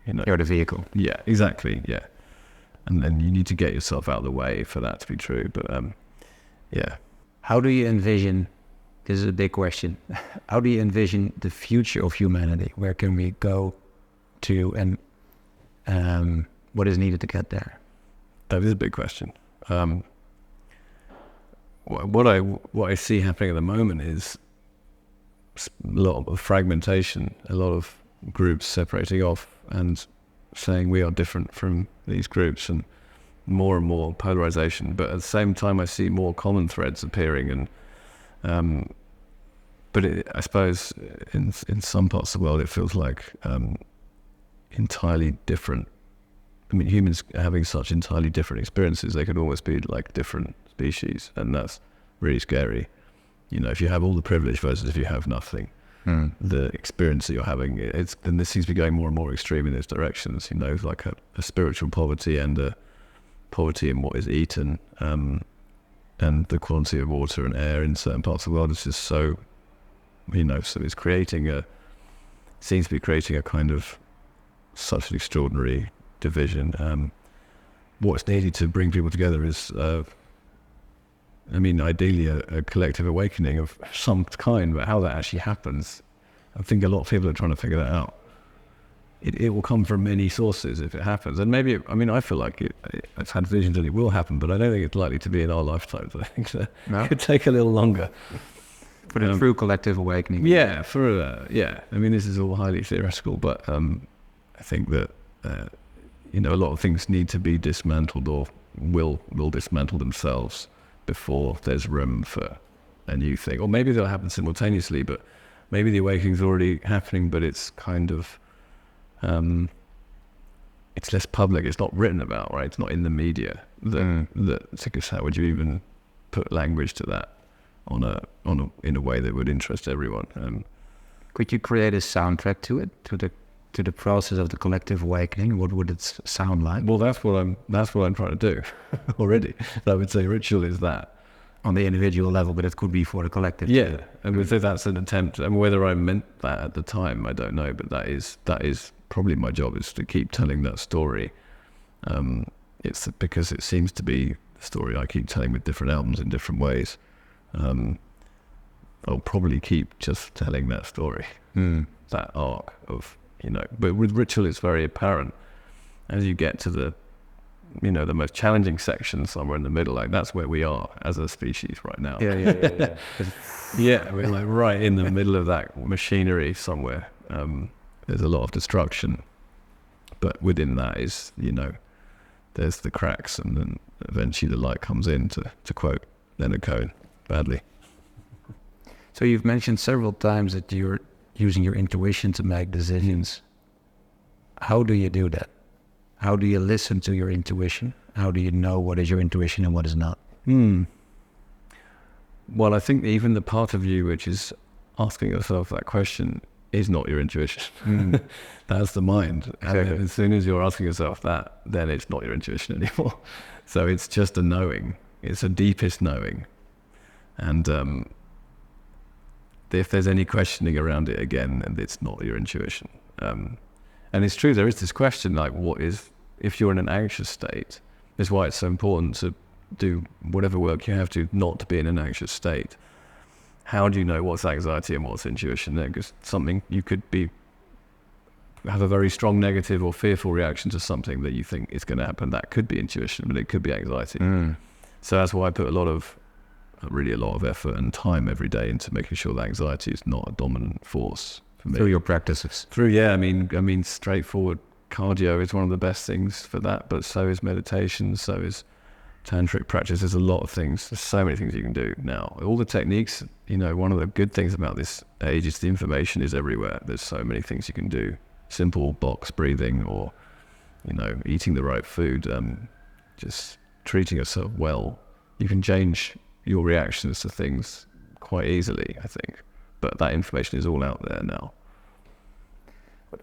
You're the vehicle. Yeah, exactly. Yeah. And then you need to get yourself out of the way for that to be true. But yeah. How do you envision, this is a big question, how do you envision the future of humanity? Where can we go to, and what is needed to get there? That is a big question. What I see happening at the moment is a lot of fragmentation, a lot of groups separating off and saying we are different from these groups, and more polarization. But at the same time, I see more common threads appearing, and but I suppose in some parts of the world it feels like entirely different. I mean, humans having such entirely different experiences, they could almost be like different species, and that's really scary. If you have all the privilege versus if you have nothing, the experience that you're having, then this seems to be going more and more extreme in those directions. Like a spiritual poverty and a poverty in what is eaten, and the quality of water and air in certain parts of the world is just so, so it's seems to be creating a kind of such an extraordinary division. What's needed to bring people together is, ideally a collective awakening of some kind, but how that actually happens, I think a lot of people are trying to figure that out. It will come from many sources if it happens, and maybe, I feel like I've had visions that it will happen, but I don't think it's likely to be in our lifetimes. I think that it could take a little longer. For the true collective awakening. Yeah, this is all highly theoretical, but I think that a lot of things need to be dismantled, or will dismantle themselves before there's room for a new thing. Or maybe they'll happen simultaneously, but maybe the awakening's already happening, but it's kind of it's less public. It's not written about, right? It's not in the media. How would you even put language to that in a way that would interest everyone? Could you create a soundtrack to it, to the process of the collective awakening? What would it sound like? Well, that's what I'm trying to do already. I would say ritual is that. On the individual level, but it could be for the collective. Yeah, and would say that's an attempt. And whether I meant that at the time, I don't know. But that is probably my job, is to keep telling that story. It's because it seems to be the story I keep telling with different albums in different ways. I'll probably keep just telling that story, that arc of, but with ritual it's very apparent as you get to the most challenging section somewhere in the middle. Like, that's where we are as a species right now. Yeah. Yeah, we're like right in the middle of that machinery somewhere. There's a lot of destruction, but within that is, there's the cracks, and then eventually the light comes in, to quote Leonard Cohen badly. So you've mentioned several times that you're using your intuition to make decisions. How do you do that? How do you listen to your intuition? How do you know what is your intuition and what is not? Well, I think even the part of you which is asking yourself that question, is not your intuition. That's the mind. Exactly. And as soon as you're asking yourself that, then it's not your intuition anymore. So it's just a knowing. It's a deepest knowing. And if there's any questioning around it again, then it's not your intuition. And it's true, there is this question, like, what is, if you're in an anxious state, that's why it's so important to do whatever work you have to not to be in an anxious state. How do you know what's anxiety and what's intuition there? Because something you could have a very strong negative or fearful reaction to something that you think is going to happen. That could be intuition, but it could be anxiety. So that's why I put a lot of effort and time every day into making sure that anxiety is not a dominant force for me. Through your practices. I mean, straightforward cardio is one of the best things for that, but so is meditation, so is tantric practice. There's a lot of things. There's so many things you can do now. All the techniques, one of the good things about this age is the information is everywhere. There's so many things you can do. Simple box breathing, or, eating the right food, just treating yourself well. You can change your reactions to things quite easily, I think. But that information is all out there now.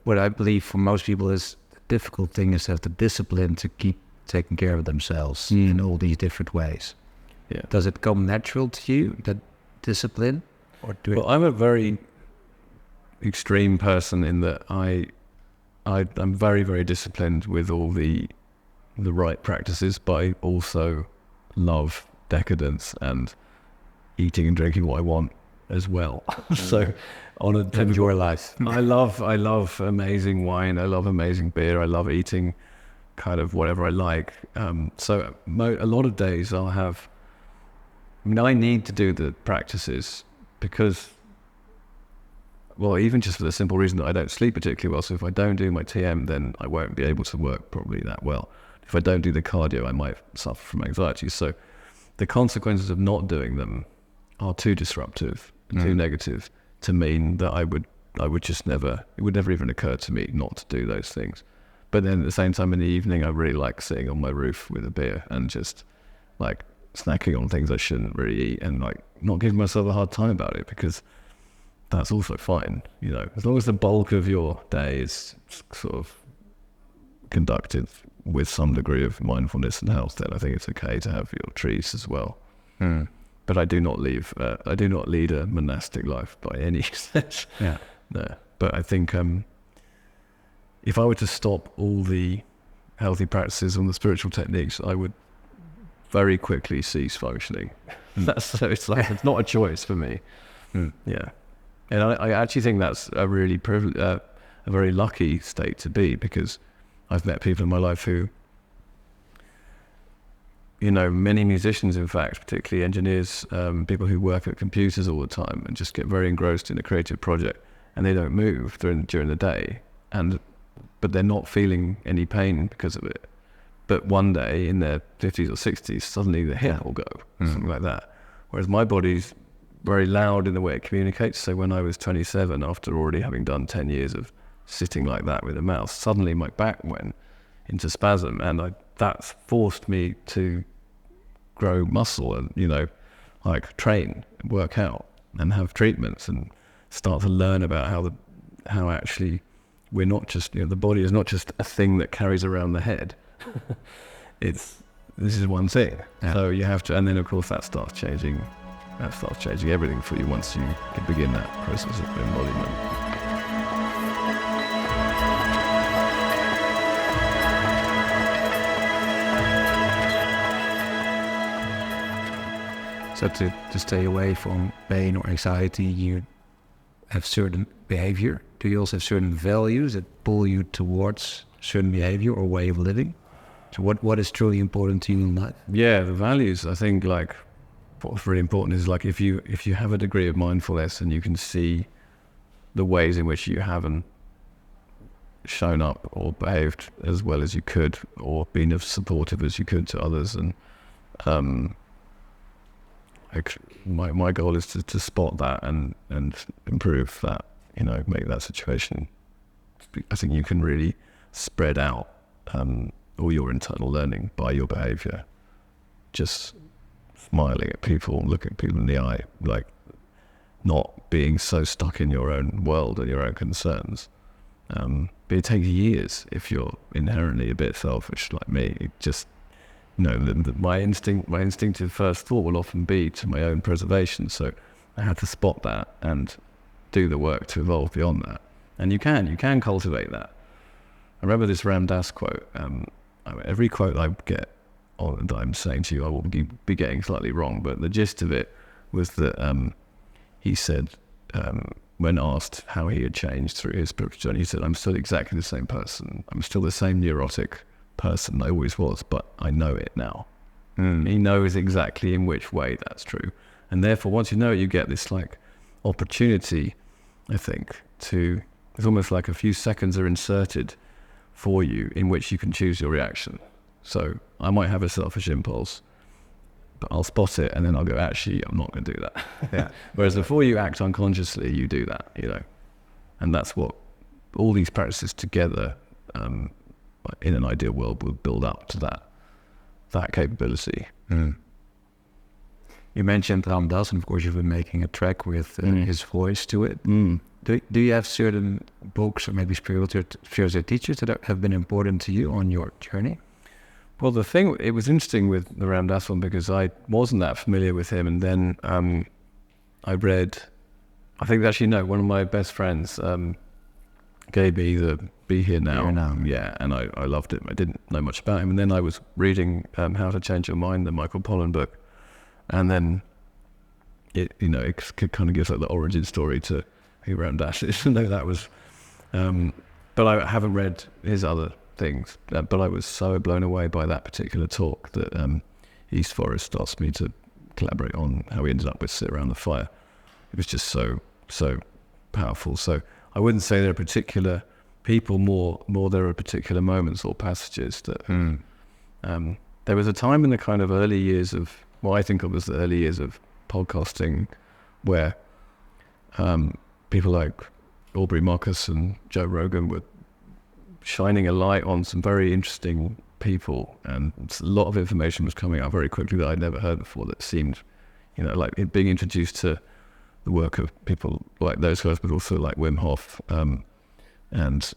What I believe for most people is the difficult thing is to have the discipline to keep taking care of themselves in all these different ways. Yeah. Does it come natural to you, that discipline? Or Well, I'm a very extreme person in that I'm very, very disciplined with all the right practices, but I also love decadence and eating and drinking what I want as well. So on a your life. I love amazing wine. I love amazing beer. I love eating kind of whatever I like. So a lot of days I'll have, I need to do the practices because, well, even just for the simple reason that I don't sleep particularly well. So if I don't do my TM, then I won't be able to work probably that well. If I don't do the cardio, I might suffer from anxiety. So the consequences of not doing them are too disruptive, too negative to mean that I would just never, it would never even occur to me not to do those things. But then at the same time in the evening, I really like sitting on my roof with a beer and just like snacking on things I shouldn't really eat and like not giving myself a hard time about it, because that's also fine, as long as the bulk of your day is sort of conducted with some degree of mindfulness and health, then I think it's okay to have your treats as well. But I do not lead a monastic life by any stretch. Yeah. No. But I think if I were to stop all the healthy practices and the spiritual techniques, I would very quickly cease functioning. It's not a choice for me. Yeah. And I actually think that's a really a very lucky state to be, because I've met people in my life who, many musicians, in fact, particularly engineers, people who work at computers all the time and just get very engrossed in a creative project, and they don't move during the day, but they're not feeling any pain because of it. But one day in their 50s or 60s, suddenly the hip will go, something like that. Whereas my body's very loud in the way it communicates. So when I was 27, after already having done 10 years of sitting like that with a mouse, suddenly my back went into spasm, and that's forced me to grow muscle and, like train, work out and have treatments and start to learn about how actually we're not just, the body is not just a thing that carries around the head. This is one thing. Yeah. So you have to, and then of course that starts changing everything for you once you can begin that process of embodiment. So to stay away from pain or anxiety, you have certain behavior. Do you also have certain values that pull you towards certain behavior or way of living? So what is truly important to you in life? Yeah, the values, I think, like, what's really important is, like, if you have a degree of mindfulness and you can see the ways in which you haven't shown up or behaved as well as you could, or been as supportive as you could to others, and my goal is to spot that and improve that, make that situation. I think you can really spread out all your internal learning by your behavior. Just smiling at people, looking people in the eye, like not being so stuck in your own world and your own concerns. But it takes years if you're inherently a bit selfish like me. It just, my instinctive first thought will often be to my own preservation. So I had to spot that and do the work to evolve beyond that. And you can cultivate that. I remember this Ram Dass quote. Every quote I get that I'm saying to you, I will be getting slightly wrong, but the gist of it was that he said, when asked how he had changed through his spiritual journey, he said, I'm still exactly the same person. I'm still the same neurotic person I always was, but I know it now. He knows exactly in which way that's true. And therefore, once you know it, you get this like opportunity, I think, it's almost like a few seconds are inserted for you in which you can choose your reaction. So I might have a selfish impulse, but I'll spot it and then I'll go, actually, I'm not going to do that. Yeah. Whereas before you act unconsciously, you do that, and that's what all these practices together, in an ideal world, will build up to that capability. You mentioned Ram Dass, and of course you've been making a track with his voice to it. Do you have certain books or maybe spiritual teachers that have been important to you on your journey? Well, it was interesting with the Ram Dass one because I wasn't that familiar with him, and then I read, one of my best friends gave me the Be Here Now. Yeah, and I loved it. I didn't know much about him, and then I was reading How to Change Your Mind, the Michael Pollan book, and then it kind of gives like the origin story to who Ram Dass is. No, that was, but I haven't read his other things. But I was so blown away by that particular talk that East Forest asked me to collaborate on how we ended up with Sit Around the Fire. It was just so powerful. So I wouldn't say there are particular people, more there are particular moments or passages that. There was a time in the kind of early years of, I think of as the early years of podcasting, where people like Aubrey Marcus and Joe Rogan were shining a light on some very interesting people, and a lot of information was coming out very quickly that I'd never heard before, that seemed, like it being introduced to the work of people like those guys, but also like Wim Hof and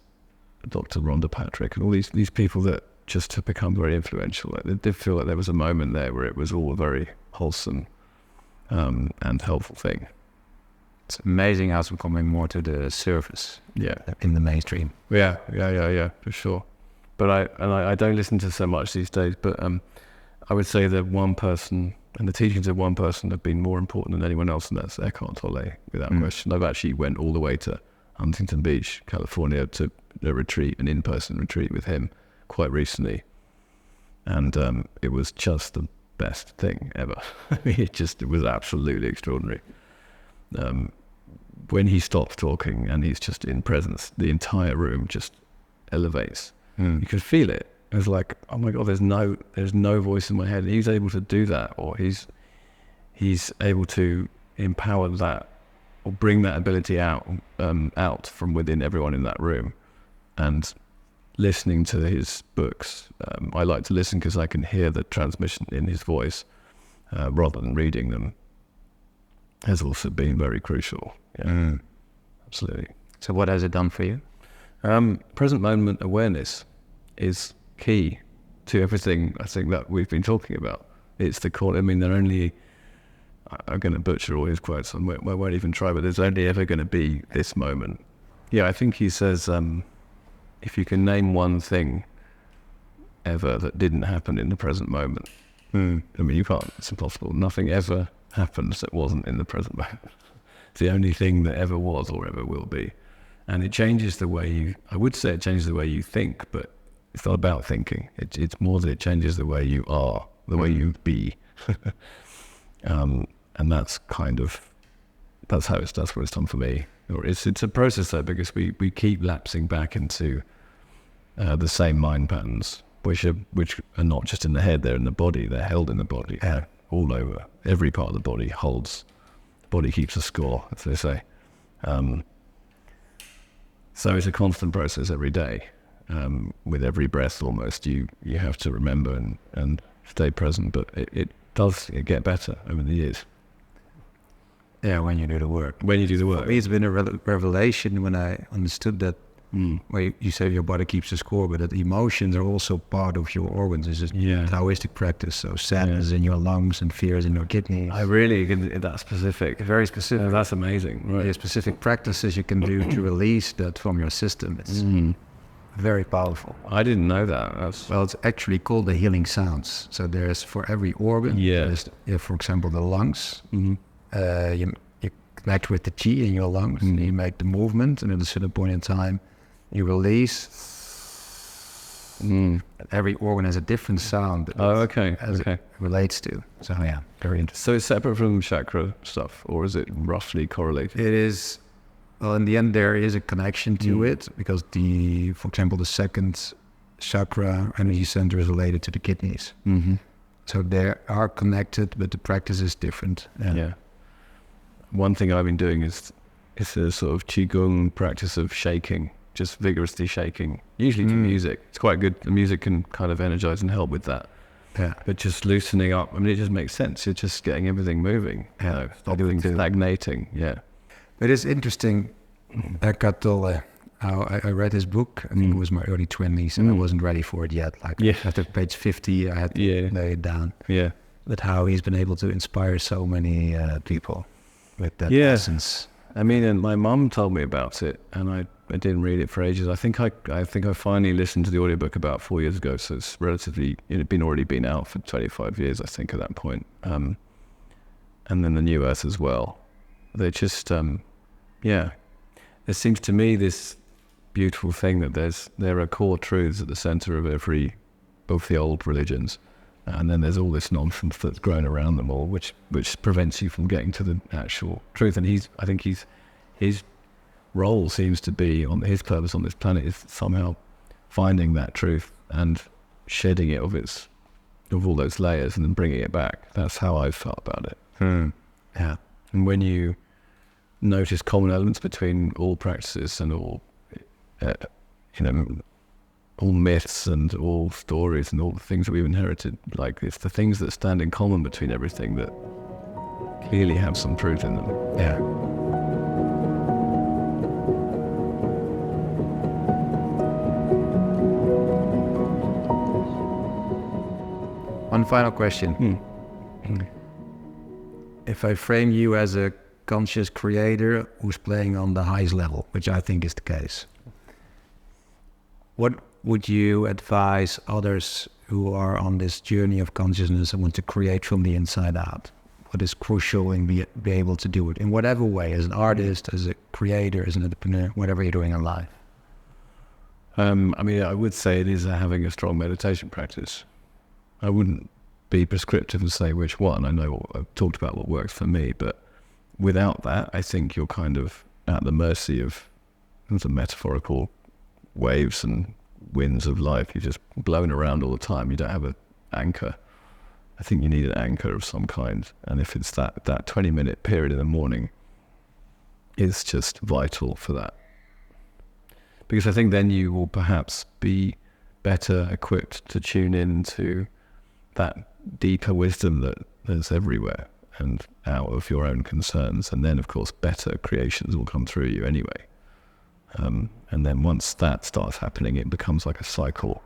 Dr. Rhonda Patrick and all these people that just have become very influential. Like, it did feel like there was a moment there where it was all a very wholesome and helpful thing. It's amazing how it's becoming more to the surface. Yeah, in the mainstream. Yeah, for sure. But I don't listen to so much these days. But I would say that one person and the teachings of one person have been more important than anyone else, and that's Eckhart Tolle, without question. I've actually went all the way to Huntington Beach, California, to a retreat, an in-person retreat with him quite recently, and it was just the best thing ever. It was absolutely extraordinary. When he stops talking and he's just in presence, the entire room just elevates. You can feel it. It's like, oh my God, there's no voice in my head. He's able to do that, or he's able to empower that, or bring that ability out from within everyone in that room. And listening to his books, I like to listen because I can hear the transmission in his voice rather than reading them, has also been very crucial. Yeah, absolutely. So what has it done for you? Present moment awareness is key to everything I think that we've been talking about. It's the core. I mean, I'm going to butcher all his quotes, and I won't even try, but there's only ever going to be this moment. Yeah, I think he says, if you can name one thing ever that didn't happen in the present moment, I mean, you can't, it's impossible. Nothing ever happens that wasn't in the present moment. It's the only thing that ever was or ever will be. And it changes the way I would say it changes the way you think, but it's not about thinking. It's more that it changes the way you are, the way you be. And that's kind of, that's what it's done for me. Or it's a process though, because we keep lapsing back into the same mind patterns, which are not just in the head, they're in the body, they're held in the body, all over. Every part of the body holds, the body keeps a score, as they say. So it's a constant process every day. With every breath almost, you have to remember and stay present, but it does get better over the years. Yeah, when you do the work. When you do the For work. me, it's been a revelation when I understood that. Where you say your body keeps the score, but that emotions are also part of your organs. It's just Taoistic practice. So sadness in your lungs and fears in your kidneys. I really, that's specific. Very specific. That's amazing. Right. There's specific practices you can do to release that from your system. It's very powerful. I didn't know that. Well, it's actually called the healing sounds. So there's for every organ. There's, for example, the lungs. You connect with the chi in your lungs, and you make the movement, and at a certain point in time, you release. Every organ has a different sound. It relates to. So yeah, very interesting. So it's separate from chakra stuff, or is it roughly correlated? It is. Well, in the end, there is a connection to it because for example, the second chakra energy center is related to the kidneys. So they are connected, but the practice is different. Yeah. One thing I've been doing is a sort of qigong practice of shaking, just vigorously shaking, usually to music. It's quite good. The music can kind of energize and help with that. Yeah. But just loosening up, I mean, it just makes sense. You're just getting everything moving. Stop things stagnating. Yeah. It is interesting, Eckhart Tolle. I read his book, I think it was my early 20s, and I wasn't ready for it yet. After page 50, I had to lay it down. Yeah. But how he's been able to inspire so many people with that essence. I mean, and my mum told me about it, and I didn't read it for ages. I think I finally listened to the audiobook about 4 years ago, so it's relatively, it had already been out for 25 years, I think, at that point. And then the New Earth as well. They just, there seems to me this beautiful thing that there are core truths at the center of both the old religions, and then there's all this nonsense that's grown around them all, which prevents you from getting to the actual truth. And I think his role seems to be, his purpose on this planet is somehow finding that truth and shedding it of all those layers and then bringing it back. That's how I've felt about it. Yeah. And when you notice common elements between all practices and all myths and all stories and all the things that we've inherited, like it's the things that stand in common between everything that clearly have some truth in them. Yeah. One final question. If I frame you as a conscious creator who's playing on the highest level, which I think is the case, what would you advise others who are on this journey of consciousness and want to create from the inside out? What is crucial in be able to do it in whatever way, as an artist, as a creator, as an entrepreneur, whatever you're doing in life? I mean, I would say it is having a strong meditation practice. I wouldn't be prescriptive and say which one. I know I've talked about what works for me, but without that, I think you're kind of at the mercy of the metaphorical waves and winds of life. You're just blown around all the time. You don't have an anchor. I think you need an anchor of some kind. And if it's that 20-minute period in the morning, it's just vital for that. Because I think then you will perhaps be better equipped to tune into that deeper wisdom that's everywhere and out of your own concerns. And then, of course, better creations will come through you anyway. And then once that starts happening, it becomes like a cycle,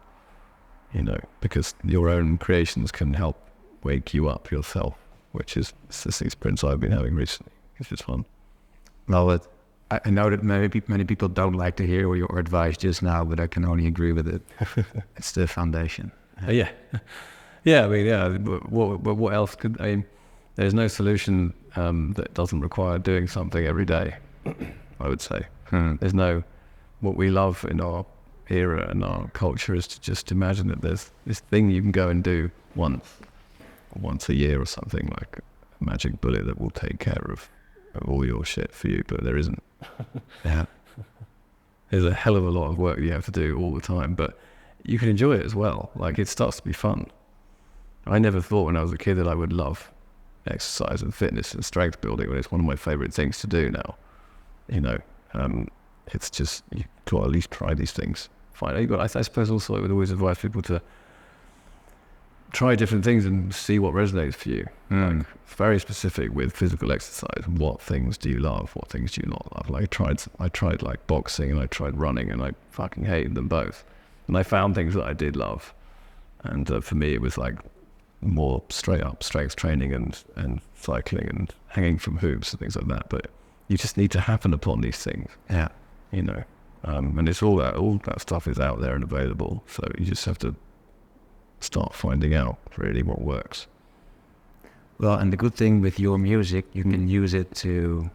because your own creations can help wake you up yourself, which is this experience I've been having recently. It's just fun. Well, I know that many people don't like to hear your advice just now, but I can only agree with it. It's the foundation. Yeah. I mean, what else could, I mean, there's no solution that doesn't require doing something every day, I would say. There's no, what we love in our era and our culture is to just imagine that there's this thing you can go and do once a year or something, like a magic bullet that will take care of all your shit for you, but there isn't. Yeah. There's a hell of a lot of work you have to do all the time, but you can enjoy it as well. Like, it starts to be fun. I never thought when I was a kid that I would love exercise and fitness and strength building, when it's one of my favorite things to do now. It's just, you've got to at least try these things. Fine. I suppose also I would always advise people to try different things and see what resonates for you. Like, very specific with physical exercise. What things do you love? What things do you not love? Like I tried like boxing and I tried running, and I fucking hated them both. And I found things that I did love. And for me, it was like more straight up strength training and cycling and hanging from hoops and things like that. But you just need to happen upon these things. Yeah. You know, and it's all that stuff is out there and available. So you just have to start finding out really what works. Well, and the good thing with your music, you can use it to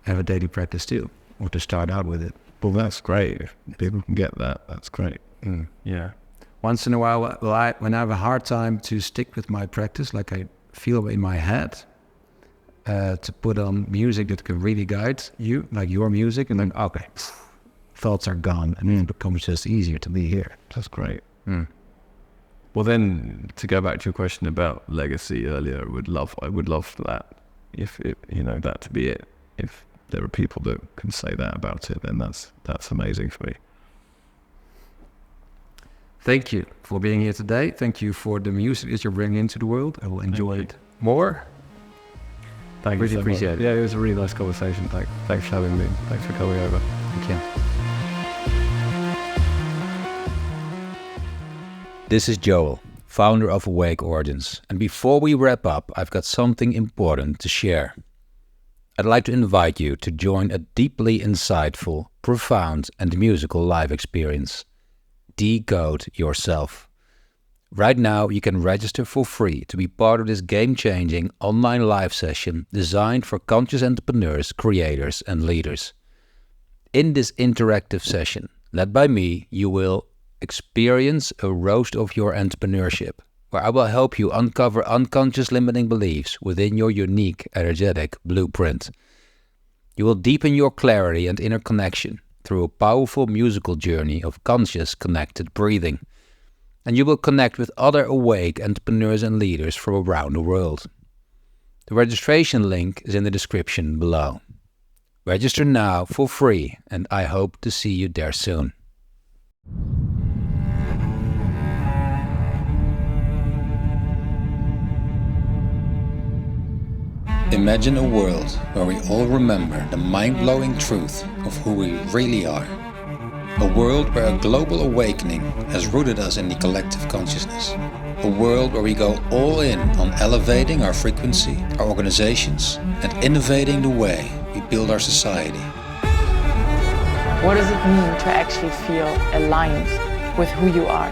have a daily practice too, or to start out with it. Well, that's great. If people can get that, that's great. Yeah. Once in a while, when I have a hard time to stick with my practice, like I feel in my head, to put on music that can really guide you, like your music, and then, okay, thoughts are gone, and it becomes just easier to be here. That's great. Well, then, to go back to your question about legacy earlier, I would love that. If it, that to be it. If there are people that can say that about it, then that's amazing for me. Thank you for being here today. Thank you for the music that you're bringing into the world. I will enjoy it more. Thank you. Really appreciate it. Yeah, it was a really nice conversation. Thanks for having me. Thanks for coming over. Thank you. This is Joel, founder of Awake Origins, and before we wrap up, I've got something important to share. I'd like to invite you to join a deeply insightful, profound and musical live experience. Decode yourself. Right now, you can register for free to be part of this game-changing online live session designed for conscious entrepreneurs, creators and leaders. In this interactive session, led by me, you will experience a roast of your entrepreneurship, where I will help you uncover unconscious limiting beliefs within your unique energetic blueprint. You will deepen your clarity and inner connection through a powerful musical journey of conscious connected breathing. And you will connect with other awake entrepreneurs and leaders from around the world. The registration link is in the description below. Register now for free, and I hope to see you there soon. Imagine a world where we all remember the mind-blowing truth of who we really are. A world where a global awakening has rooted us in the collective consciousness. A world where we go all in on elevating our frequency, our organizations, and innovating the way we build our society. What does it mean to actually feel aligned with who you are?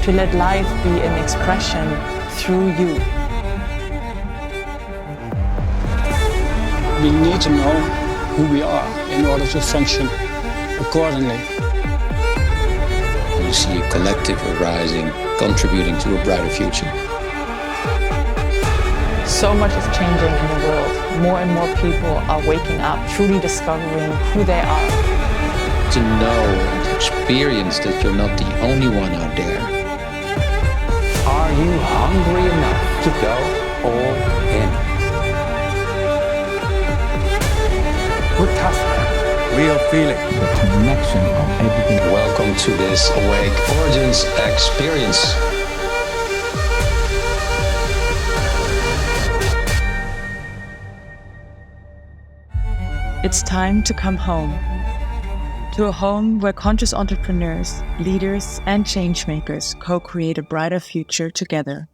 To let life be an expression through you. We need to know who we are in order to function accordingly. You see a collective arising, contributing to a brighter future. So much is changing in the world. More and more people are waking up, truly discovering who they are. To know and to experience that you're not the only one out there. Are you hungry enough to go all in? We're tough. Real feeling. The connection of everything. Welcome to this Awake Origins experience. It's time to come home. To a home where conscious entrepreneurs, leaders, and changemakers co-create a brighter future together.